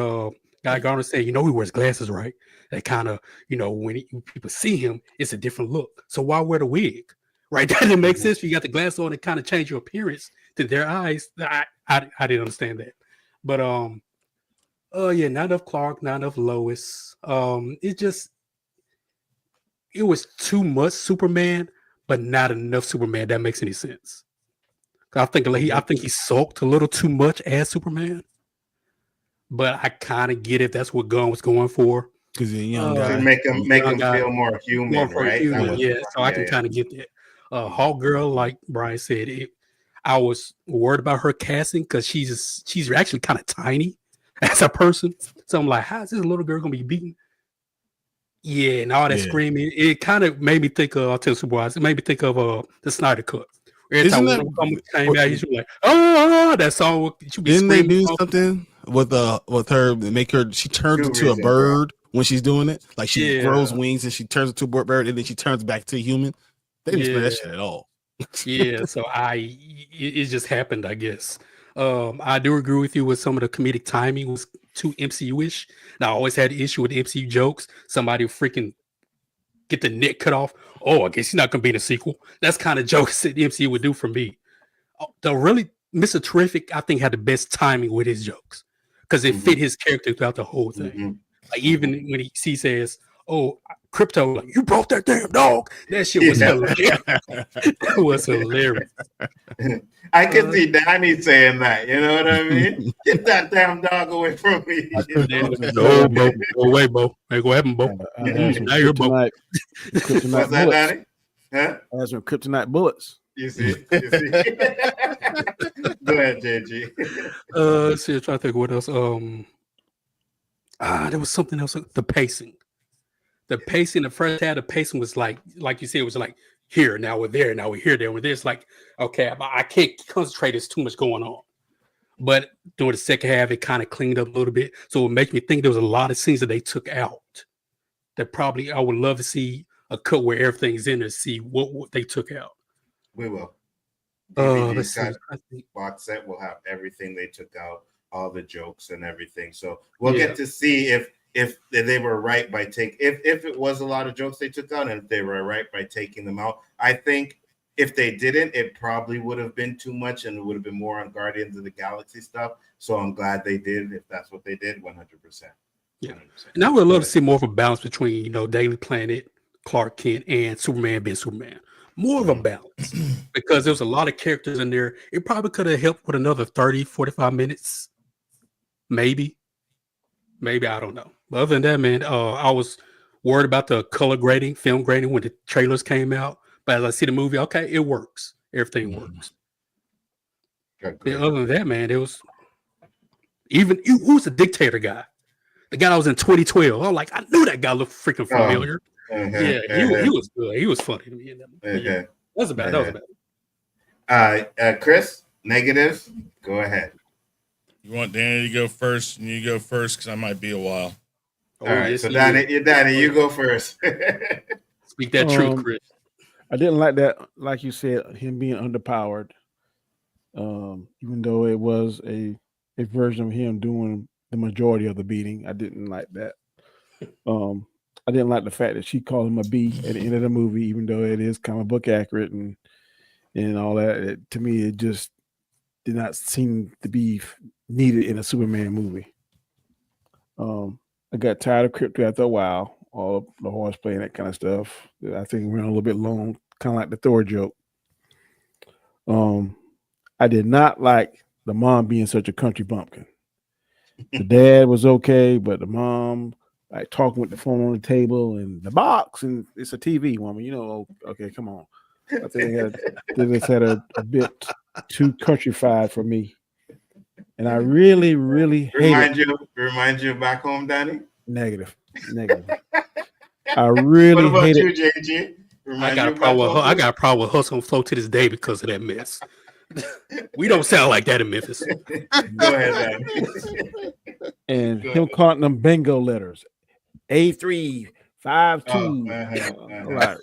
Guy Gardner said, you know, he wears glasses, right? That kind of, you know, when people see him, it's a different look. So why wear the wig? Right? That didn't make sense. You got the glass on and kind of change your appearance to their eyes. I didn't understand that. But yeah, not enough Clark, not enough Lois. It was too much Superman, but not enough Superman. That makes any sense. I think he sulked a little too much as Superman. But I kind of get it. That's what Gunn was going for. Because he's a young guy. To make him feel more human, right? I can kind of get that. Hawk Girl, like Brian said, I was worried about her casting because she's actually kind of tiny as a person. So I'm like, how is this little girl gonna be beaten? Yeah, and all that Yeah. screaming, it kind of made me think of, I'll tell you some boys, it made me think of the Snyder Cut. Every Isn't time that- Wonder Woman came out, he's like, oh, that song, she'll be Didn't they screaming. do something with her to make her? She turns Two into a reasons, bird when she's doing it. Like she Yeah. grows wings and she turns into a bird, and then she turns back to a human. They didn't explain that Yeah. shit at all. Yeah, so it just happened, I guess. I do agree with you with some of the comedic timing was too MCU-ish. And I always had an issue with MCU jokes. Somebody freaking get the neck cut off. Oh, I guess he's not gonna be in a sequel. That's kind of jokes that the MCU would do for me. The really Mr. Terrific, I think, had the best timing with his jokes because it fit his character throughout the whole thing. Like even when he says, "Oh, Crypto, like, you brought that damn dog," that shit was hilarious. That was hilarious. I can see Donnie saying that. You know what I mean? Get that damn dog away from me. No, Bo, go away, Bo. Hey, go happen, Bo. I had some Now you're Bo. kryptonite What's that, bullets. Donnie? Huh? I had some kryptonite bullets. You see? You see? Go ahead, JG. Let's see, I'm trying to think what else. There was something else. The pacing. The first half, the pacing was like you said, it was like here, now we're there, now we're here, there, we're there. It's like, okay, I can't concentrate. There's too much going on. But during the second half, it kind of cleaned up a little bit. So it makes me think there was a lot of scenes that they took out that probably I would love to see a cut where everything's in there, see what they took out. We will. Let's DVD's see. box set will have everything they took out, all the jokes and everything. So we'll get to see if they were right by if it was a lot of jokes they took out and if they were right by taking them out. I think if they didn't, it probably would have been too much and it would have been more on Guardians of the Galaxy stuff. So I'm glad they did. If that's what they did, 100%. Yeah, and I would love to see more of a balance between Daily Planet, Clark Kent, and Superman being Superman. More of a balance because there was a lot of characters in there. It probably could have helped with another 30, 45 minutes. Maybe, I don't know. But other than that, man, I was worried about the color grading, film grading when the trailers came out. But as I see the movie, okay, it works. Everything works. And other than that, man, it was who's the dictator guy? The guy that was in 2012. I was like, I knew that guy looked freaking familiar. Yeah, he was good. He was funny to me in that movie. Yeah. That was about it. Chris, negatives, go ahead. You want Danny to go first, and you go first because I might be a while. All right, so Danny, you go first. Speak that truth, Chris. I didn't like that, like you said, him being underpowered. Even though it was a version of him doing the majority of the beating, I didn't like that. I didn't like the fact that she called him a B at the end of the movie, even though it is comic book accurate and all that. To me, it just did not seem to be needed in a Superman movie. I got tired of Crypto after a while, all of the horseplay and that kind of stuff. I think it went a little bit long, kind of like the Thor joke. I did not like the mom being such a country bumpkin. The dad was okay, but the mom, like talking with the phone on the table and the box, and it's a TV woman, okay, come on. I think they just had a bit too countrified for me. And I really, really remind you of Back Home, Danny? Negative. I really hate it. You, JG? I got a problem with Hustle and Flow to this day because of that mess. We don't sound like that in Memphis. Go ahead, Danny. And him calling them bingo letters. A3, 5, 2. Like,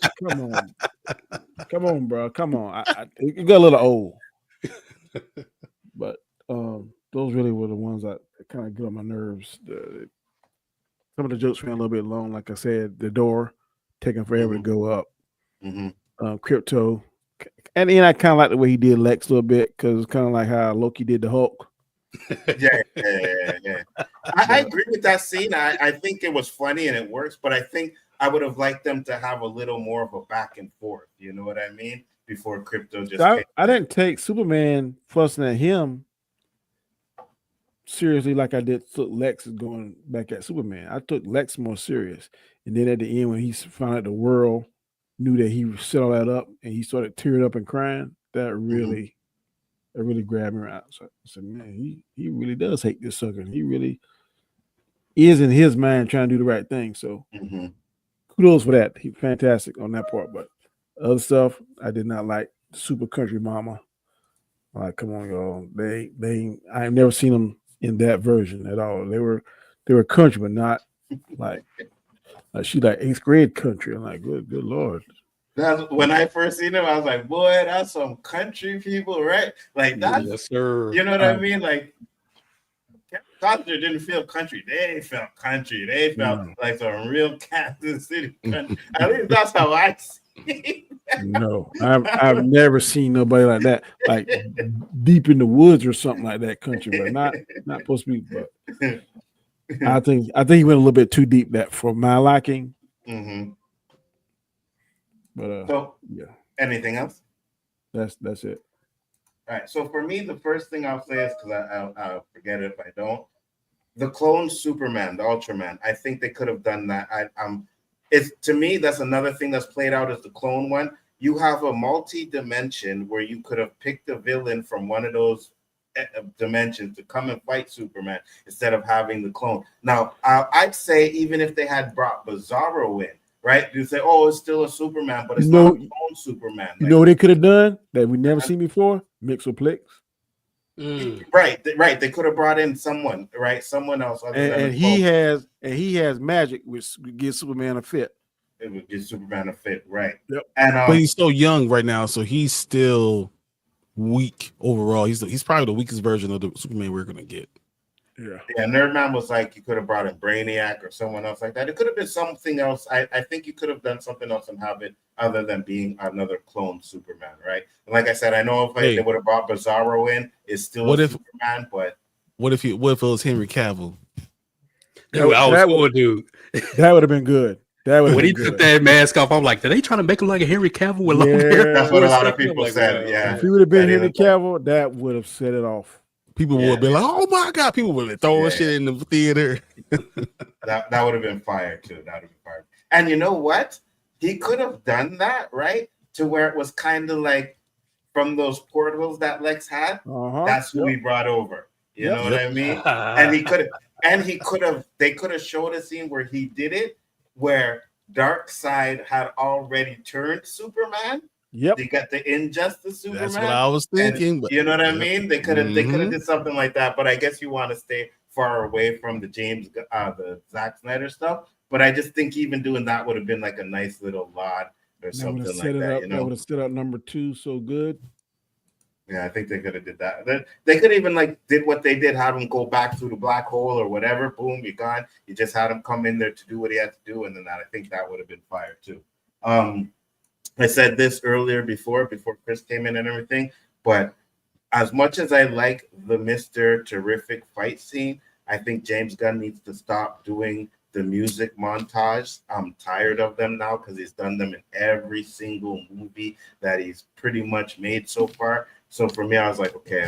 come on, bro. Come on. It got a little old. But those really were the ones that kind of get on my nerves. Some of the jokes ran a little bit long. Like I said, the door taking forever to go up. Crypto. And then I kind of like the way he did Lex a little bit because it's kind of like how Loki did the Hulk. Yeah. I agree with that scene. I think it was funny and it works, but I think I would have liked them to have a little more of a back and forth. You know what I mean? Before Crypto just. I didn't take Superman fussing at him seriously like I did took Lex going back at Superman. I took Lex more serious, and then at the end when he found out the world knew that he set all that up and he started tearing up and crying, that really That really grabbed me around. So I said, man, he really does hate this sucker. He really is in his mind trying to do the right thing. So kudos for that. He's fantastic on that part. But other stuff, I did not like. Super Country Mama. Like, come on, y'all. I've never seen them in that version at all. They were country, but not like she like 8th grade country. I'm like, good Lord. That's when I first seen him, I was like, boy, that's some country people, right? Like that. Yes, sir. You know what I mean? Like Dodger didn't feel country. They felt country. They felt like some real Kansas City country. At least that's how I see it. No, I've never seen nobody like that, like deep in the woods or something like that country, but not supposed to be. But I think he went a little bit too deep that for my liking. But so yeah. Anything else? That's it. All right. So for me, the first thing I'll say is because I'll forget it if I don't. The clone Superman, the Ultraman. I think they could have done that. It's to me that's another thing that's played out as the clone one. You have a multi-dimension where you could have picked a villain from one of those dimensions to come and fight Superman instead of having the clone. Now, I'd say even if they had brought Bizarro in, right? You say, oh, it's still a Superman, but it's not a clone Superman. You know what they could have done that we never seen before? Mixoplex. Right. They could have brought in someone, right? Someone else. And he has magic, which gives Superman a fit. It would give Superman a fit, right? Yep. And but he's so young right now, so he's still weak overall. He's probably the weakest version of the Superman we're gonna get. Yeah. Nerdman was like, you could have brought in Brainiac or someone else like that. It could have been something else. I think you could have done something else and have it other than being another clone Superman, right? And like I said, I know if they would have brought Bizarro in, it's still Superman, but what if it was Henry Cavill? That would have been good. When he took that mask off, I'm like, are they trying to make him like a Henry Cavill with long hair? That's what a lot of people said. Yeah. If he would have been Henry Cavill, that would have set it off. People would be like, "Oh my god!" People would be throwing shit in the theater. that would have been fire too. That would have been fire. And you know what? He could have done that, right? To where it was kind of like from those portals that Lex had. That's who he brought over. You know what I mean? And he could have. They could have showed a scene where he did it, where Darkseid had already turned Superman. Yep. They got the Injustice Superman. That's what I was thinking. But, you know what I mean? They could have did something like that, but I guess you want to stay far away from the Zack Snyder stuff. But I just think even doing that would have been like a nice little lot or something like that. That would have stood out number 2 so good. Yeah, I think they could have did that. They could even did what they did, have him go back through the black hole or whatever. Boom, you're gone. You just had him come in there to do what he had to do, and then I think that would have been fire too. I said this earlier before Chris came in and everything, but as much as I like the Mr. Terrific fight scene, I think James Gunn needs to stop doing the music montage. I'm tired of them now because he's done them in every single movie that he's pretty much made so far. So for me, I was like, okay,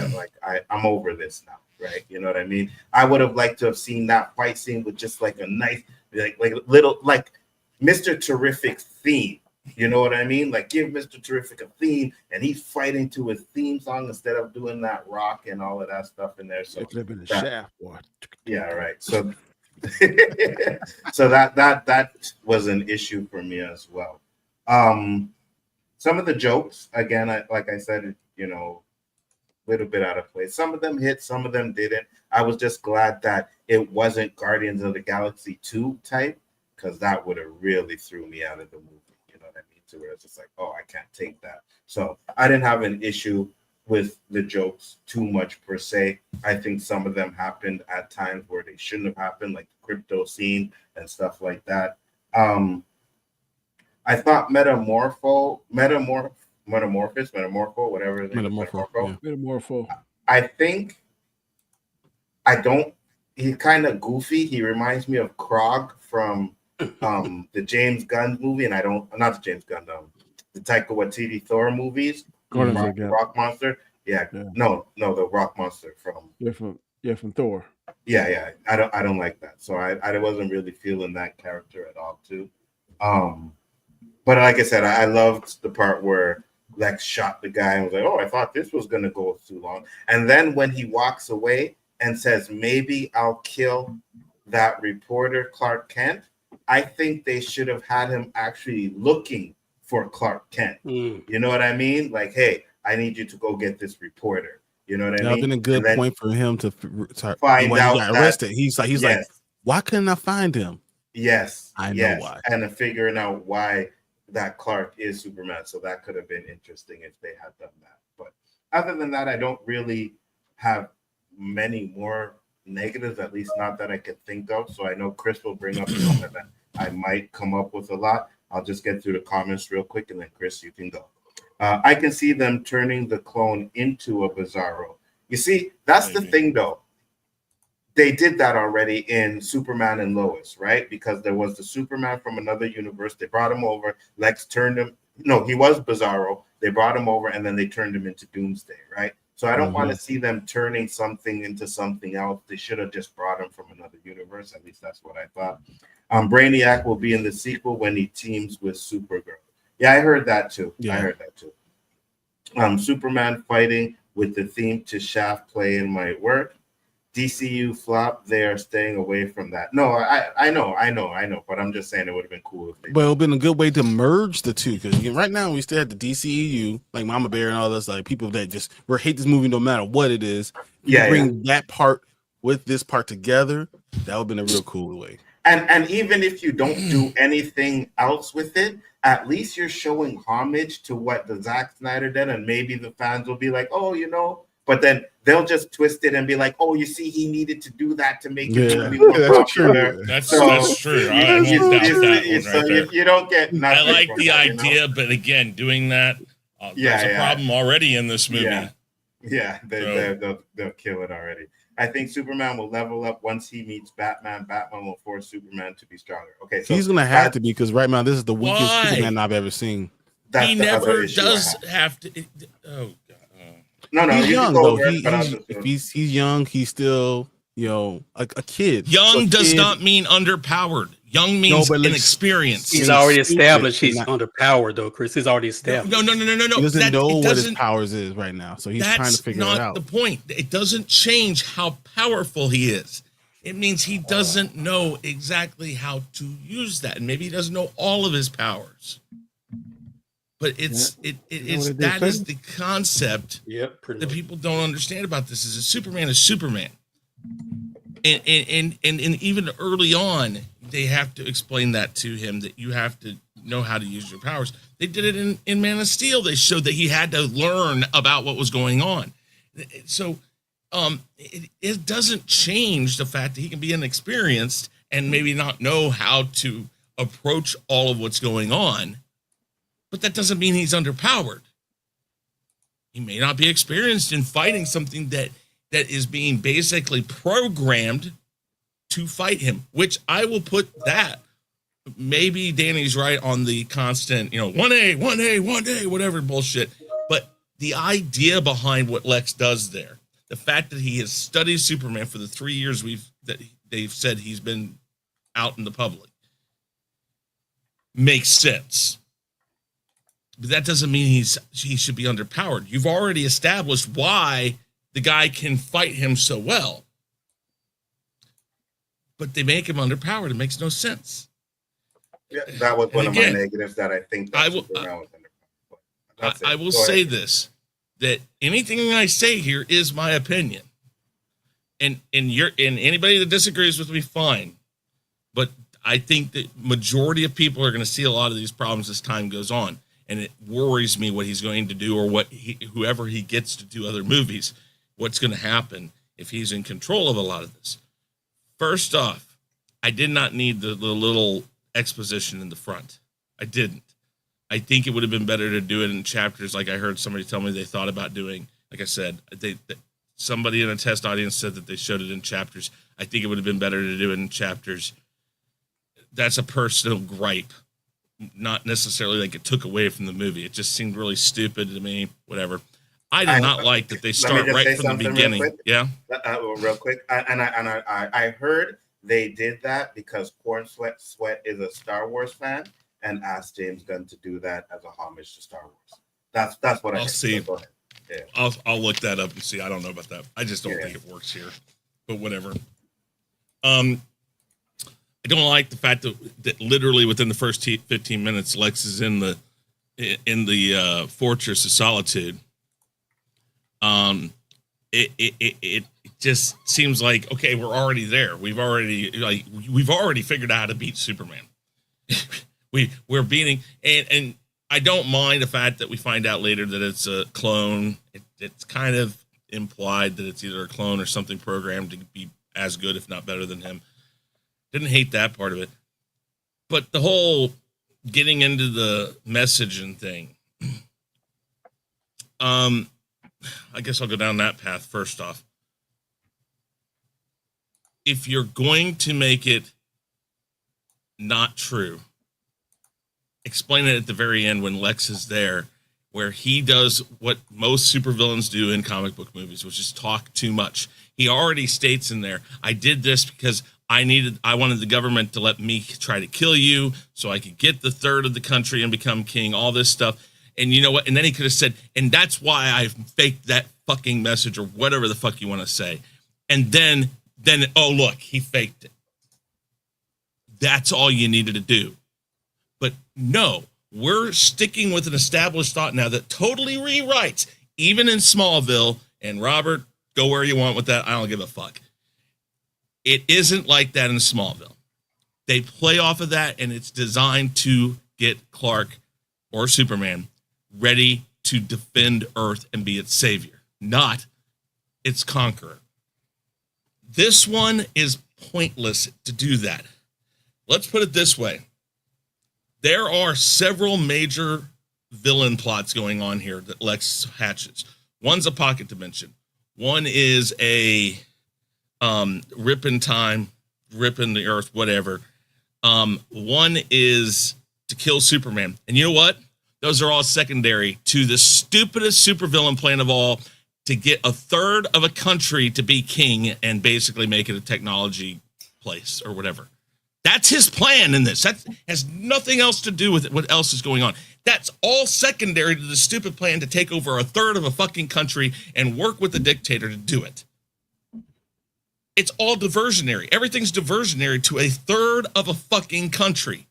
I'm over this now, right? You know what I mean? I would have liked to have seen that fight scene with just like a nice, little Mr. Terrific theme. You know what I mean? Like give Mr. Terrific a theme and he's fighting to his theme song instead of doing that rock and all of that stuff in there. So it could have been a shaft. Yeah, right. So so that was an issue for me as well. Some of the jokes, again, like I said, you know, a little bit out of place. Some of them hit, some of them didn't. I was just glad that it wasn't Guardians of the Galaxy 2 type, because that would have really threw me out of the movie. You know what I mean? To where it's just like, oh, I can't take that. So I didn't have an issue with the jokes too much per se. I think some of them happened at times where they shouldn't have happened, like the crypto scene and stuff like that. I thought Metamorpho, whatever. Metamorpho. I think he's kind of goofy. He reminds me of Krog from the James Gunn movie, and not the James Gunn, the Taika Waititi Thor movies. Rock Monster. Yeah. No, the Rock Monster from Thor. Yeah. I don't like that. So I wasn't really feeling that character at all too. But like I said, I loved the part where Lex shot the guy and was like, oh, I thought this was going to go too long. And then when he walks away and says, maybe I'll kill that reporter, Clark Kent, I think they should have had him actually looking for Clark Kent. You know what I mean? Like, hey, I need you to go get this reporter. You know what I mean? That would have been a good point for him to find when out he got arrested. He's like, yes. why couldn't I find him? Yes, I know why. And figuring out why that Clark is Superman. So that could have been interesting if they had done that. But other than that, I don't really have many more negatives, at least not that I could think of. So I know Chris will bring up something that I might come up with a lot. I'll just get through the comments real quick, and then Chris, you can go. I can see them turning the clone into a Bizarro. You see, that's the thing, though. They did that already in Superman and Lois, right? Because there was the Superman from another universe. They brought him over. Lex turned him. No, he was Bizarro. They brought him over, and then they turned him into Doomsday, right? So I don't want to see them turning something into something else. They should have just brought him from another universe. At least that's what I thought. Brainiac will be in the sequel when he teams with Supergirl. Yeah, I heard that too. Yeah. I heard that too. Superman fighting with the theme to Shaft playing might work. DCU flop, they are staying away from that. No, I know, but I'm just saying it would have been cool if they Well, it would have been a good way to merge the two, because right now we still have the DCEU, like Mama Bear and all those, like people that just hate this movie no matter what it is. Bring that part with this part together, that would have been a real cool way. And even if you don't do anything else with it, at least you're showing homage to what the Zack Snyder did, and maybe the fans will be like, oh, you know. But then they'll just twist it and be like, "Oh, you see, he needed to do that to make it more popular." That's true. I won't doubt that. You don't get. I like the idea, but again, doing that, there's a problem already in this movie. They'll kill it already. I think Superman will level up once he meets Batman. Batman will force Superman to be stronger. Okay, so he's gonna have to be, because right now this is the weakest Superman I've ever seen. He never does have to. Oh. No, he's young though. He's young. He's still, a kid. Young does not mean underpowered. Young means inexperienced. He's already established. He's underpowered though, Chris. He's already established. No. He doesn't know what his powers is right now, so he's trying to figure it out. That's not the point. It doesn't change how powerful he is. It means he doesn't know exactly how to use that, and maybe he doesn't know all of his powers. But it's that is the concept that people don't understand about this. Is that Superman is Superman, and even early on they have to explain that to him, that you have to know how to use your powers. They did it in Man of Steel. They showed that he had to learn about what was going on. So it doesn't change the fact that he can be inexperienced and maybe not know how to approach all of what's going on. But that doesn't mean he's underpowered. He may not be experienced in fighting something that is being basically programmed to fight him, which I will put that. Maybe Danny's right on the constant, 1A, whatever bullshit. But the idea behind what Lex does there, the fact that he has studied Superman for the 3 years that they've said he's been out in the public, makes sense. But that doesn't mean he should be underpowered. You've already established why the guy can fight him so well. But they make him underpowered. It makes no sense. Yeah, that was one of my negatives, that I think that Superman was underpowered. I will say this, that anything I say here is my opinion. And anybody that disagrees with me, fine. But I think that majority of people are going to see a lot of these problems as time goes on. And it worries me what he's going to do, or whoever he gets to do other movies, what's going to happen if he's in control of a lot of this. First off, I did not need the little exposition in the front. I didn't. I think it would have been better to do it in chapters, like I heard somebody tell me they thought about doing. Like I said, somebody in a test audience said that they showed it in chapters. I think it would have been better to do it in chapters. That's a personal gripe. Not necessarily like it took away from the movie. It just seemed really stupid to me. Whatever. I did not like that they start right from the beginning. Real quick. I heard they did that because Corn Sweat is a Star Wars fan and asked James Gunn to do that as a homage to Star Wars. That's what I I'll heard. see. So go ahead. Yeah. I'll look that up and see. I don't know about that. I just don't Yeah. think it works here, but whatever. I don't like the fact that literally within the first 15 minutes, Lex is in the Fortress of Solitude. It just seems like, okay, we're already there. We've already figured out how to beat Superman. we're beating, and I don't mind the fact that we find out later that it's a clone. It's kind of implied that it's either a clone or something programmed to be as good, if not better than him. Didn't hate that part of it. But the whole getting into the messaging thing, I guess I'll go down that path first off. If you're going to make it not true, explain it at the very end when Lex is there, where he does what most supervillains do in comic book movies, which is talk too much. He already states in there, I did this because I wanted the government to let me try to kill you so I could get the third of the country and become king, all this stuff. And you know what? And then he could have said, and that's why I faked that fucking message or whatever the fuck you want to say. And then, oh, look, he faked it. That's all you needed to do. But no, we're sticking with an established thought now that totally rewrites, even in Smallville, and Robert, go where you want with that. I don't give a fuck. It isn't like that in Smallville. They play off of that, and it's designed to get Clark or Superman ready to defend Earth and be its savior, not its conqueror. This one is pointless to do that. Let's put it this way. There are several major villain plots going on here that Lex hatches. One's a pocket dimension. One is a ripping time, ripping the Earth, whatever. One is to kill Superman. And you know what? Those are all secondary to the stupidest supervillain plan of all, to get a third of a country to be king and basically make it a technology place or whatever. That's his plan in this. That has nothing else to do with it, what else is going on. That's all secondary to the stupid plan to take over a third of a fucking country and work with the dictator to do it. It's all diversionary. Everything's diversionary to a third of a fucking country.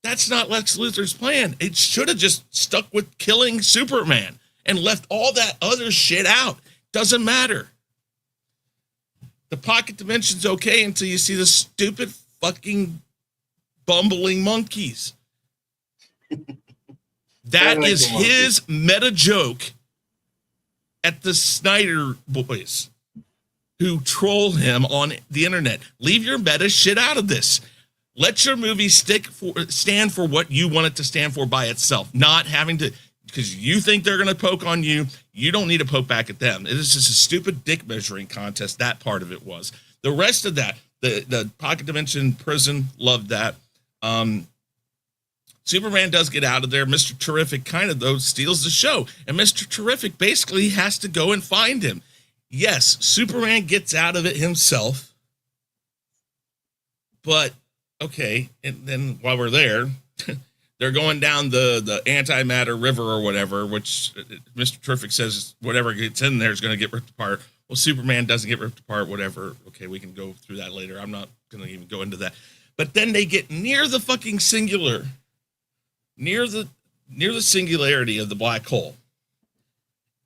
That's not Lex Luthor's plan. It should have just stuck with killing Superman and left all that other shit out. Doesn't matter. The pocket dimension's okay until you see the stupid fucking bumbling monkeys. That is his meta joke at the Snyder boys who troll him on the internet. Leave your meta shit out of this. Let your movie stand for what you want it to stand for by itself, not having to, because you think they're going to poke on you. You don't need to poke back at them. It is just a stupid dick measuring contest. That part of it was. The rest of that, the pocket dimension prison, loved that. Superman does get out of there. Mr. Terrific kind of, though, steals the show. And Mr. Terrific basically has to go and find him. Yes, Superman gets out of it himself. But, okay, and then while we're there, they're going down the antimatter river or whatever, which Mr. Terrific says whatever gets in there is going to get ripped apart. Well, Superman doesn't get ripped apart, whatever. Okay, we can go through that later. I'm not going to even go into that. But then they get near the fucking singular, near the singularity of the black hole.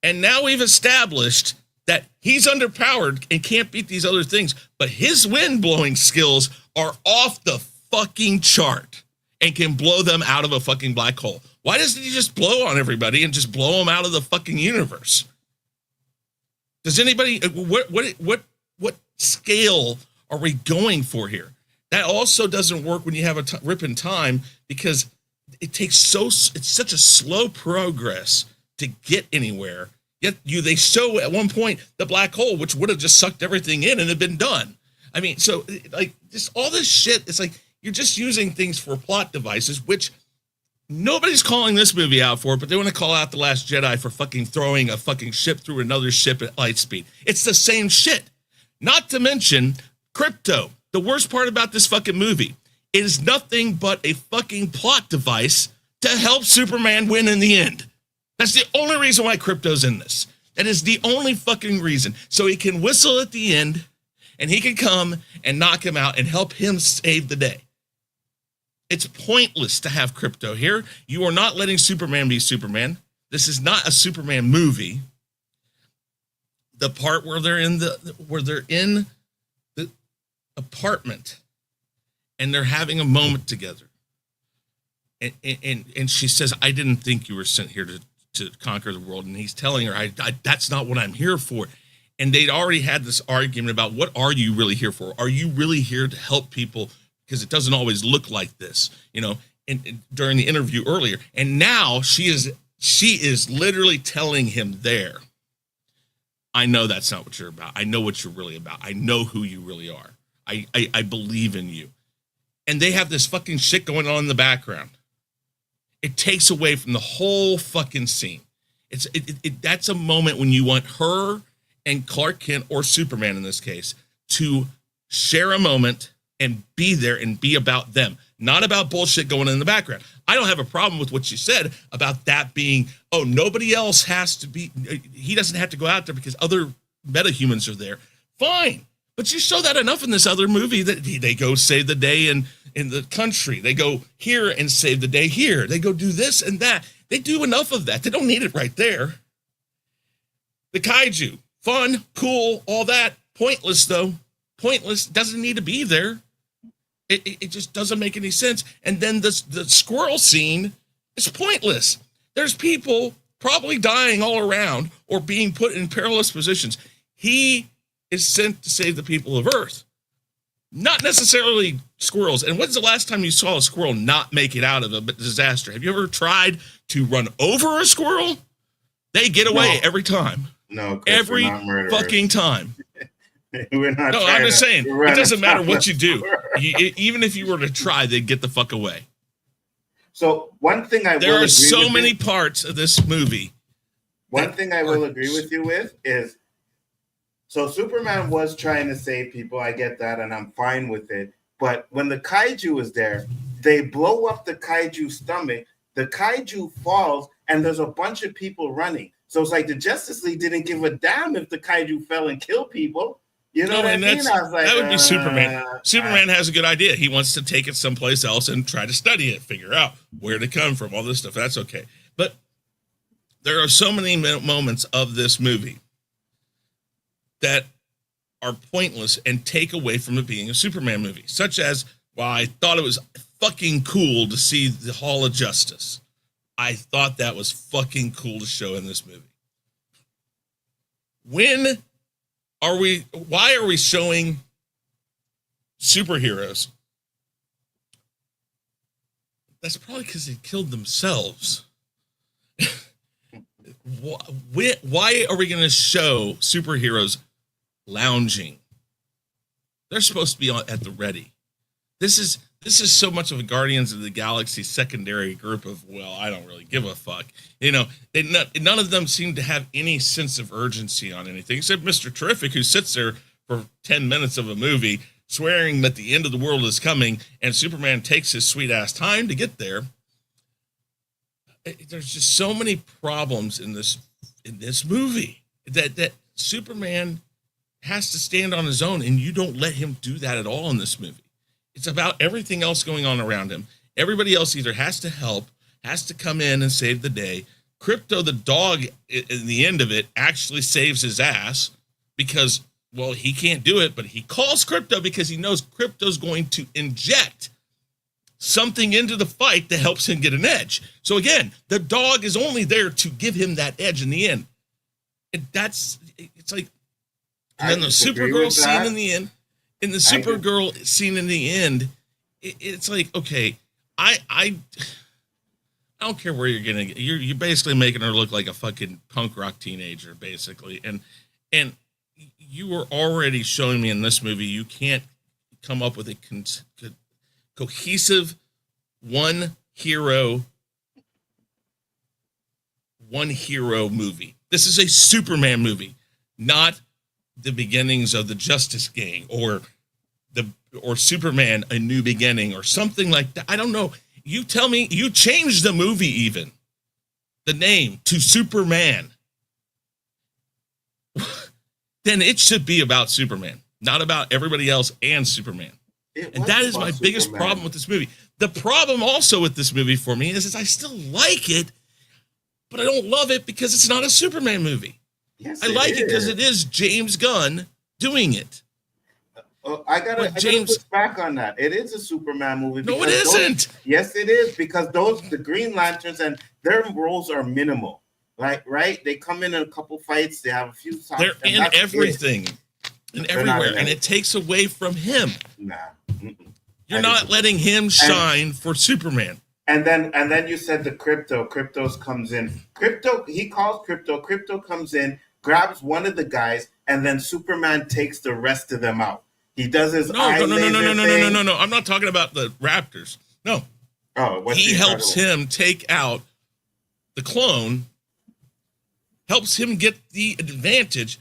And now we've established that he's underpowered and can't beat these other things, but his wind blowing skills are off the fucking chart and can blow them out of a fucking black hole. Why doesn't he just blow on everybody and just blow them out of the fucking universe? Does anybody, what scale are we going for here? That also doesn't work when you have a rip in time, because it takes it's such a slow progress to get anywhere. Yet they show at one point the black hole, which would have just sucked everything in and had been done. I mean, so like just all this shit, it's like you're just using things for plot devices, which nobody's calling this movie out for, but they want to call out The Last Jedi for fucking throwing a fucking ship through another ship at light speed. It's the same shit. Not to mention Crypto. The worst part about this fucking movie is nothing but a fucking plot device to help Superman win in the end. That's the only reason why Crypto's in this. That is the only fucking reason. So he can whistle at the end, and he can come and knock him out and help him save the day. It's pointless to have Crypto here. You are not letting Superman be Superman. This is not a Superman movie. The part where they're in the apartment and they're having a moment together. And she says, I didn't think you were sent here to conquer the world. And he's telling her, that's not what I'm here for. And they'd already had this argument about, what are you really here for? Are you really here to help people? Because it doesn't always look like this, you know, and during the interview earlier. And now she is literally telling him there, I know that's not what you're about. I know what you're really about. I know who you really are. I believe in you. And they have this fucking shit going on in the background. It takes away from the whole fucking scene. That's a moment when you want her and Clark Kent, or Superman in this case, to share a moment and be there and be about them, not about bullshit going on in the background. I don't have a problem with what you said about that being, oh, nobody else has to be, he doesn't have to go out there because other metahumans are there. Fine. But you show that enough in this other movie that they go save the day in the country. They go here and save the day here. They go do this and that. They do enough of that. They don't need it right there. The kaiju, fun, cool, all that. Pointless, though. Pointless. Doesn't need to be there. It just doesn't make any sense. And then the squirrel scene is pointless. There's people probably dying all around or being put in perilous positions. He is sent to save the people of Earth, not necessarily squirrels. And when's the last time you saw a squirrel not make it out of a disaster? Have you ever tried to run over a squirrel? They get away every time. No, Chris, every fucking time. We're not. No, I'm just saying, it doesn't matter what you do. Even if you were to try, they'd get the fuck away. So one thing there are so many parts of this movie. One thing I will agree with you with is, so Superman was trying to save people. I get that, and I'm fine with it. But when the kaiju is there, they blow up the kaiju's stomach. The kaiju falls, and there's a bunch of people running. So it's like the Justice League didn't give a damn if the kaiju fell and killed people. You know what I mean? I was like, that would be Superman. Superman has a good idea. He wants to take it someplace else and try to study it, figure out where to come from, all this stuff. That's okay. But there are so many moments of this movie that are pointless and take away from it being a Superman movie, such as, well, I thought it was fucking cool to see the Hall of Justice. I thought that was fucking cool to show in this movie. Why are we showing superheroes? That's probably because they killed themselves. Why are we going to show superheroes lounging? They're supposed to be at the ready. This is so much of a Guardians of the Galaxy secondary group of, well, I don't really give a fuck. You know, none of them seem to have any sense of urgency on anything, except Mr. Terrific, who sits there for 10 minutes of a movie swearing that the end of the world is coming, and Superman takes his sweet ass time to get there. There's just so many problems in this movie that Superman has to stand on his own, and you don't let him do that at all in this movie. It's about everything else going on around him. Everybody else either has to help, has to come in and save the day. Crypto, the dog, in the end of it, actually saves his ass because, well, he can't do it, but he calls Crypto because he knows Crypto's going to inject something into the fight that helps him get an edge. So again, the dog is only there to give him that edge in the end. And it's like, and then the Supergirl scene in the end. In the Supergirl scene in the end, it's like, okay, I don't care where you're basically making her look like a fucking punk rock teenager, basically. And you were already showing me in this movie, you can't come up with a cohesive one hero movie. This is a Superman movie, not the beginnings of the Justice Gang or Superman, A New Beginning or something like that. I don't know. You tell me, you changed the movie even. the name to Superman, then it should be about Superman, not about everybody else and Superman. And that is my biggest problem with this movie. The problem also with this movie for me is I still like it, but I don't love it because it's not a Superman movie. Yes, I like it because it is James Gunn doing it. I gotta push back on that. It is a Superman movie. No, it isn't. Yes, it is, because the Green Lanterns and their roles are minimal. Like, right? They come in a couple fights. They have a few songs. They're in everything and everywhere, and it takes away from him. Nah. You're not letting him shine for Superman. And then you said the Cryptos comes in. He calls Crypto comes in, grabs one of the guys, and then Superman takes the rest of them out. He does his no. I'm not talking about the Raptors. No. Oh, he helps him take out the clone, helps him get the advantage,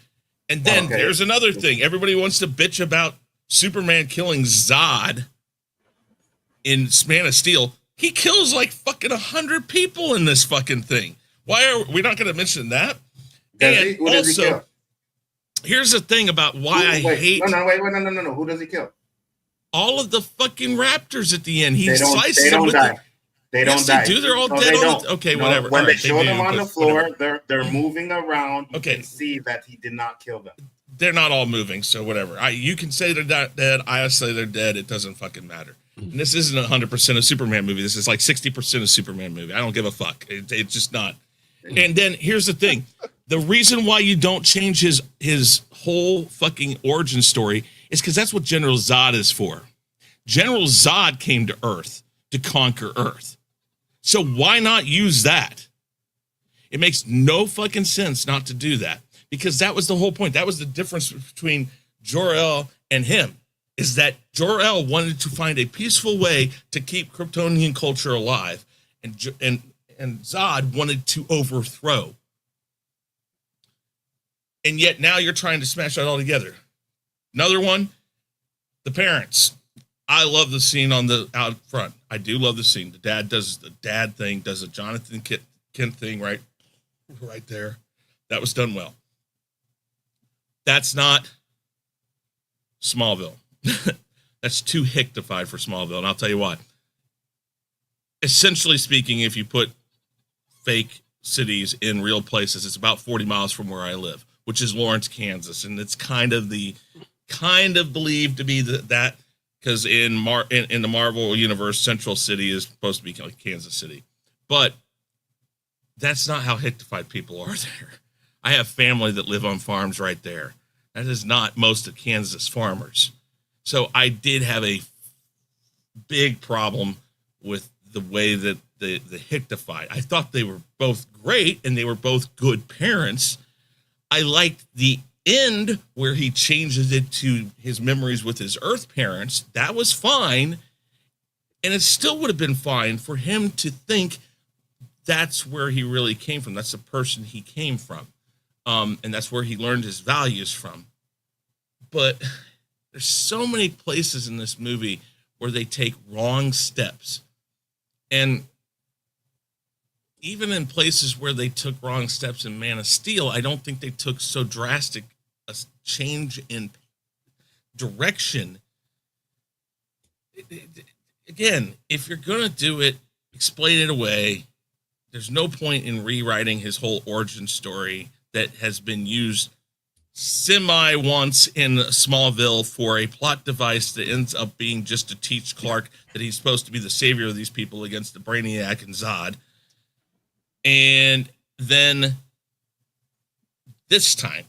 and then there's another thing. Everybody wants to bitch about Superman killing Zod in Man of Steel. He kills like fucking 100 people in this fucking thing. Why are we not going to mention that? And also, here's the thing about why I hate. No. Who does he kill? All of the fucking Raptors at the end. He slices them with die. They don't die. They do. They're all dead. Okay, whatever. When they show them on the floor, they're moving around. You can see that he did not kill them. They're not all moving, so whatever. You can say they're not dead. I say they're dead. It doesn't fucking matter. And this isn't 100% a Superman movie. This is like 60% a Superman movie. I don't give a fuck. It's just not. And then here's the thing. The reason why you don't change his whole fucking origin story is because that's what General Zod is for. General Zod came to Earth to conquer Earth. So why not use that? It makes no fucking sense not to do that, because that was the whole point. That was the difference between Jor-El and him, is that Jor-El wanted to find a peaceful way to keep Kryptonian culture alive, and Zod wanted to overthrow. And yet now you're trying to smash that all together. Another one, the parents. I love the scene on the out front. I do love the scene. The dad does the dad thing, does a Jonathan Kent thing right there. That was done well. That's not Smallville. That's too hictified for Smallville, and I'll tell you why. Essentially speaking, if you put fake cities in real places, it's about 40 miles from where I live, which is Lawrence, Kansas, and it's kind of believed to be that because in the Marvel universe, Central City is supposed to be like Kansas City, but that's not how hictified people are there. I have family that live on farms right there. That is not most of Kansas farmers. So I did have a big problem with the way that the hictified. I thought they were both great and they were both good parents. I liked the end where he changes it to his memories with his Earth parents. That was fine. And it still would have been fine for him to think that's where he really came from. That's the person he came from. And that's where he learned his values from. But there's so many places in this movie where they take wrong steps. And even in places where they took wrong steps in Man of Steel, I don't think they took so drastic a change in direction. Again, if you're going to do it, explain it away. There's no point in rewriting his whole origin story that has been used semi once in Smallville for a plot device that ends up being just to teach Clark that he's supposed to be the savior of these people against the Brainiac and Zod. And then this time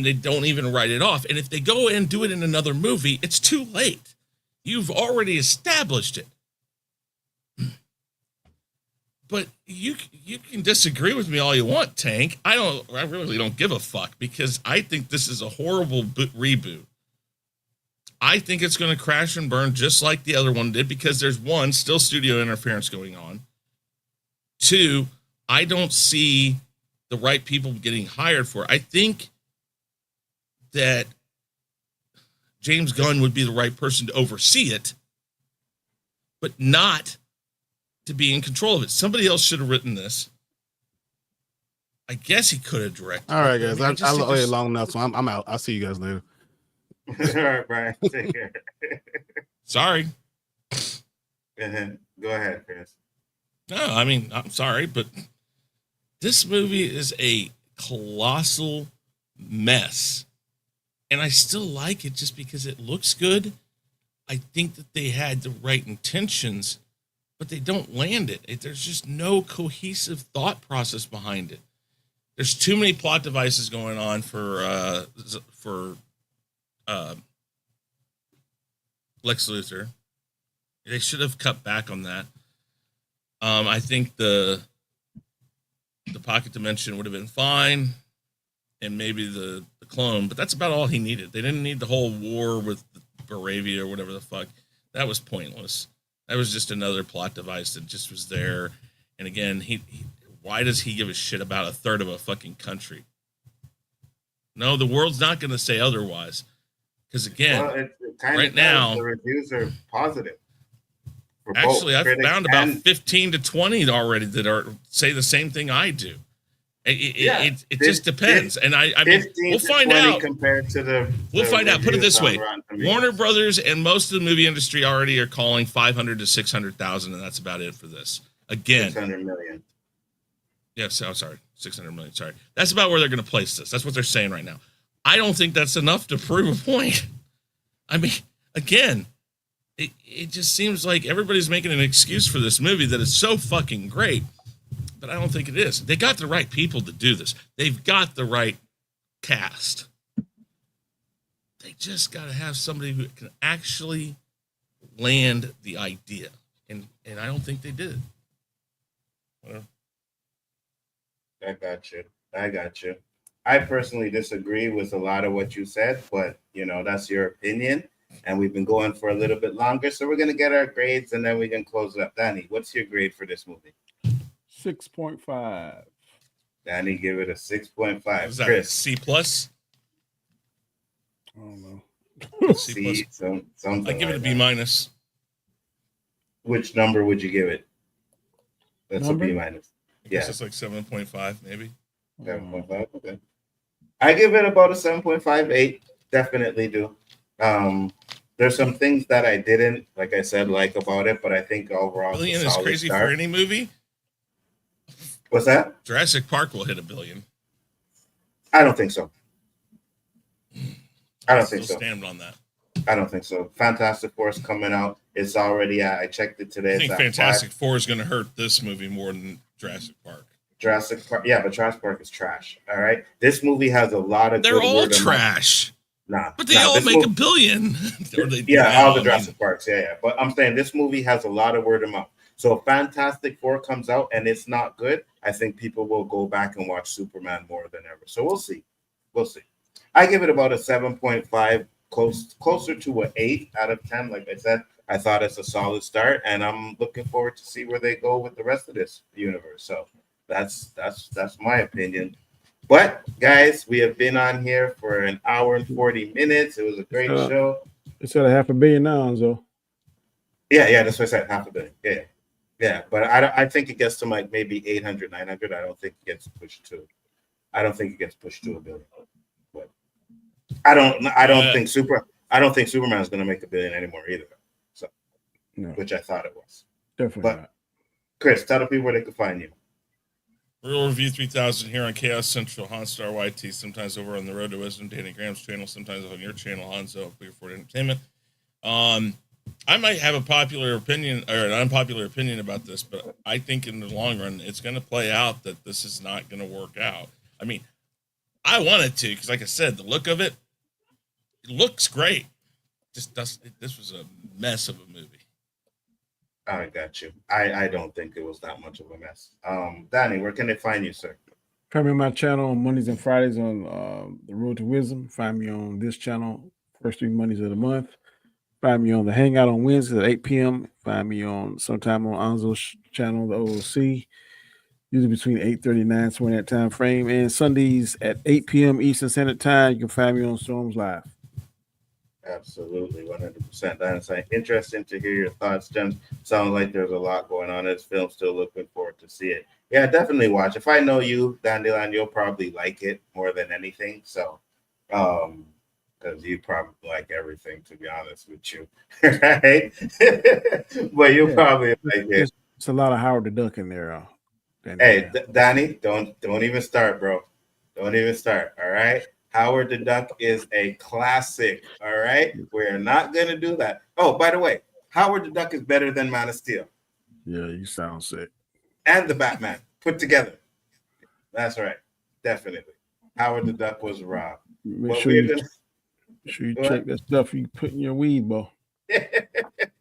they don't even write it off. And if they go and do it in another movie, it's too late. You've already established it. But you can disagree with me all you want, Tank. I really don't give a fuck, because I think this is a horrible reboot. I think it's going to crash and burn just like the other one did, because there's one, still studio interference going on. Two, I don't see the right people getting hired for it. I think that James Gunn would be the right person to oversee it, but not to be in control of it. Somebody else should have written this. I guess he could have directed. All right, it, guys. but I mean, I think waited there's- long enough, so I'm out. I'll see you guys later. All right, Brian. Take care. Sorry. Go ahead, Chris. No, I mean, I'm sorry, but this movie is a colossal mess. And I still like it just because it looks good. I think that they had the right intentions, but they don't land it. There's just no cohesive thought process behind it. There's too many plot devices going on for Lex Luthor. They should have cut back on that. I think the pocket dimension would have been fine, and maybe the clone, but that's about all he needed. They didn't need the whole war with Baravia or whatever the fuck. That was pointless. That was just another plot device that just was there. And again, he why does he give a shit about a third of a fucking country? No, the world's not going to say otherwise. Because again, Well, it kind right of now, the reviews are positive. for both actually, I've critics found about and 15 to 20 already that are say the same thing I do. It fif- just depends. And I mean, 15 we'll to find 20 out. compared to the We'll find out. Put it reviews this on way: Rotten Tomatoes. Warner Brothers and most of the movie industry already are calling 500 to 600,000, and that's about it for this. Again, 600 million. yes, I'm sorry, 600 million. Sorry, that's about where they're going to place this. That's what they're saying right now. I don't think that's enough to prove a point. I mean, again, it just seems like everybody's making an excuse for this movie that is so fucking great, but I don't think it is. They got the right people to do this. They've got the right cast. They just got to have somebody who can actually land the idea, and I don't think they did. Whatever. I got you. I personally disagree with a lot of what you said, but that's your opinion. And we've been going for a little bit longer, so we're gonna get our grades and then we can close it up. Danny, what's your grade for this movie? 6.5. Danny, give it a 6.5. Was that Chris, C plus? I don't know. C plus. Something. I give it a like B that. minus. Which number would you give it? That's Number? a B minus. I guess Yeah, it's like 7.5 maybe. 7.5. Okay. I give it about a 7.58. Definitely do. There's some things that I didn't, like I said, like about it, but I think overall it's a Billion is solid crazy start. for any movie. What's that? Jurassic Park will hit $1 billion. I don't think so. I don't Still think so. stand on that. I don't think so. Fantastic Four is coming out. It's already at, I checked it today. I It's think at Fantastic 5. Four is going to hurt this movie more than Jurassic Park. Jurassic Park. Yeah, but Jurassic Park is trash. All right. This movie has a lot of They're good all word of mouth. trash, Nah. but they all this make movie- $1 billion. Or they do Yeah, now, all the I mean. Jurassic Parks. Yeah. But I'm saying this movie has a lot of word of mouth. So if Fantastic Four comes out and it's not good, I think people will go back and watch Superman more than ever. So we'll see. We'll see. I give it about a 7.5, closer to an 8 out of 10. Like I said, I thought it's a solid start, and I'm looking forward to see where they go with the rest of this universe. So that's my opinion. But guys, we have been on here for an hour and 40 minutes. It was a great show. It's at $500 million now, Nzo. Yeah, that's what I said. $500 million. Yeah. But I think it gets to like maybe 800, 900. I don't think it gets pushed to $1 billion. But I don't think Superman is going to make $1 billion anymore either. So, No, which I thought it was. definitely But not. Chris, tell the people where they can find you. Real Review 3000 here on Chaos Central, Honstar YT, sometimes over on the Road to Wisdom, Danny Graham's channel, sometimes on your channel, Hanzo, Clear Ford Entertainment. I might have a popular opinion or an unpopular opinion about this, but I think in the long run, it's going to play out that this is not going to work out. I mean, I want it to, because like I said, the look of it looks great. This was a mess of a movie. I got you. I don't think it was that much of a mess. Danny, where can they find you, sir? Find me on my channel on Mondays and Fridays on the Road to Wisdom. Find me on this channel first 3 Mondays of the month. Find me on the Hangout on Wednesdays at 8 p.m. Find me on sometime on Anzo's channel, the OOC, usually between 8:30 and 9:20 that time frame. And Sundays at 8 p.m. Eastern Standard Time, you can find me on Storms Live. Absolutely, 100%. That's interesting to hear your thoughts, Gems. Sounds like there's a lot going on in this film. Still looking forward to see it. Yeah, definitely watch. If I know you, Dandelion, you'll probably like it more than anything. So, because you probably like everything, to be honest with you, right? But you'll probably like it. It's a lot of Howard the Duck in there. Hey, Donnie, don't even start, bro. Don't even start. All right. Howard the Duck is a classic. All right. We're not gonna do that. Oh, by the way, Howard the Duck is better than Man of Steel. Yeah, you sound sick. And the Batman put together. That's right. Definitely. Howard the Duck was robbed. Make sure you check that stuff you put in your weed, bro. Yeah,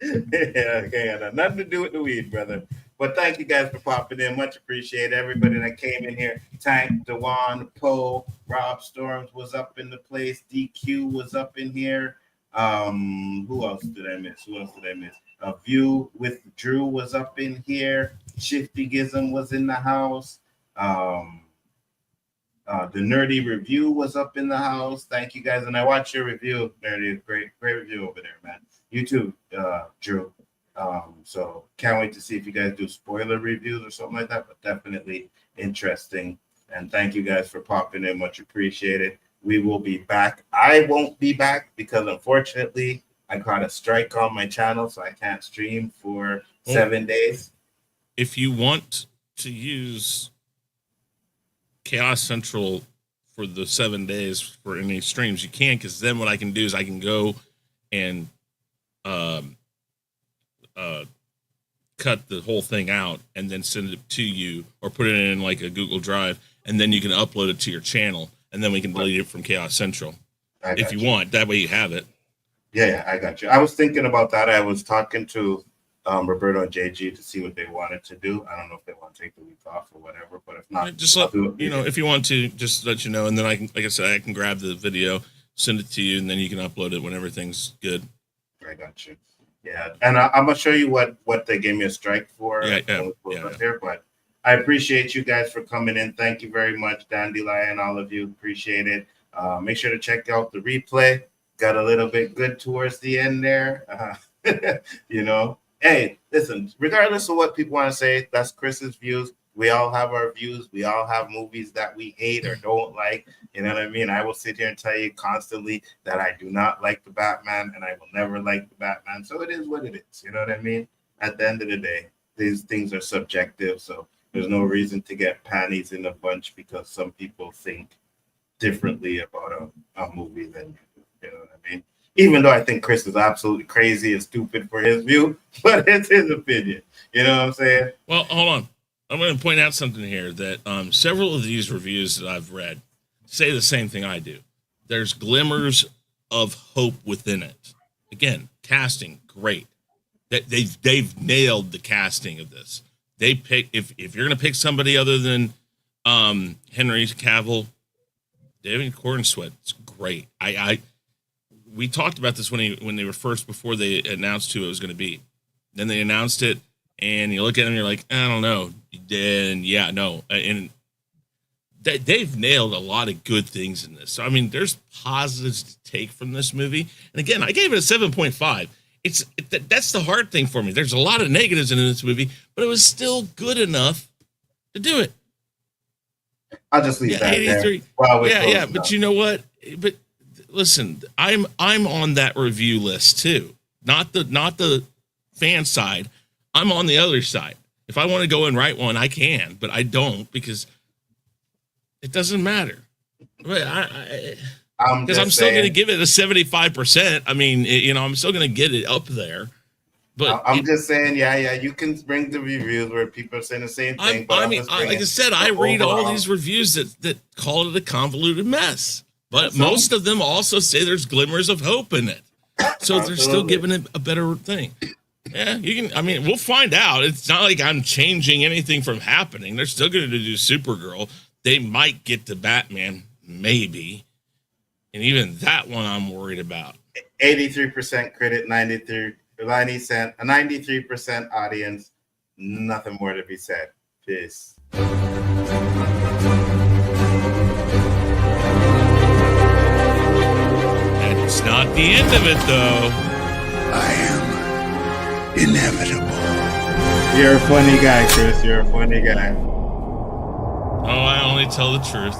okay. Nothing to do with the weed, brother. But thank you guys for popping in. Much appreciated. Everybody that came in here. Tank, Dewan, Poe, Rob Storms was up in the place. DQ was up in here. Who else did I miss? View with Drew was up in here. Shifty Gizm was in the house. The Nerdy Review was up in the house. Thank you guys. And I watched your review, Nerdy. Great review over there, man. You too, Drew. So can't wait to see if you guys do spoiler reviews or something like that, but definitely interesting. And thank you guys for popping in. Much appreciated. We will be back. I won't be back because unfortunately I got a strike on my channel, so I can't stream for 7 days. If you want to use Chaos Central for the 7 days for any streams, you can, because then what I can do is I can go and cut the whole thing out and then send it to you, or put it in like a Google Drive, and then you can upload it to your channel, and then we can delete it from Chaos Central if you want. That way you have it. Yeah, I got you. I was thinking about that. I was talking to Roberto and JG to see what they wanted to do. I don't know if they want to take the week off or whatever, but if not, just let you know. If you want to, just let you know, and then I can, like I said, I can grab the video, send it to you, and then you can upload it when everything's good. I got you. Yeah, and I'm gonna show you what they gave me a strike for. Here, but I appreciate you guys for coming in. Thank you very much, Dandelion, all of you. Appreciate it. Make sure to check out the replay. Got a little bit good towards the end there. You know, hey, listen, regardless of what people want to say, that's Chris's views. We all have our views. We all have movies that we hate or don't like. You know what I mean? I will sit here and tell you constantly that I do not like the Batman, and I will never like the Batman. So it is what it is. You know what I mean? At the end of the day, these things are subjective. So there's no reason to get panties in a bunch because some people think differently about a movie than you do. You know what I mean? Even though I think Chris is absolutely crazy and stupid for his view, but it's his opinion. You know what I'm saying? Well, hold on. I'm going to point out something here that several of these reviews that I've read say the same thing I do. There's glimmers of hope within it. Again, casting, great. They've nailed the casting of this. They pick, if you're going to pick somebody other than Henry Cavill, David Cornsweet, it's great. We talked about this when they were first, before they announced who it was going to be. Then they announced it, and you look at them, you're like, I don't know. Then yeah, no, and they've nailed a lot of good things in this. So I mean, there's positives to take from this movie. And again, I gave it a 7.5. That's the hard thing for me. There's a lot of negatives in this movie, but it was still good enough to do it. I'll just leave that 83. Yeah. But you know what? But listen, I'm on that review list too. Not the fan side. I'm on the other side. If I want to go and write one, I can, but I don't because it doesn't matter. Because I'm still going to give it a 75%. I mean, I'm still going to get it up there. But I'm just saying, you can bring the reviews where people are saying the same thing. Like I said, I read all these reviews that call it a convoluted mess. But most of them also say there's glimmers of hope in it. So they're still giving it a better thing. Yeah, you can. I mean, we'll find out. It's not like I'm changing anything from happening. They're still going to do Supergirl. They might get to Batman, maybe. And even that one I'm worried about. 83% critic, 93% audience. Nothing more to be said. Peace. And it's not At the end of it, though, I am inevitable. You're a funny guy, Chris. You're a funny guy. oh, I only tell the truth.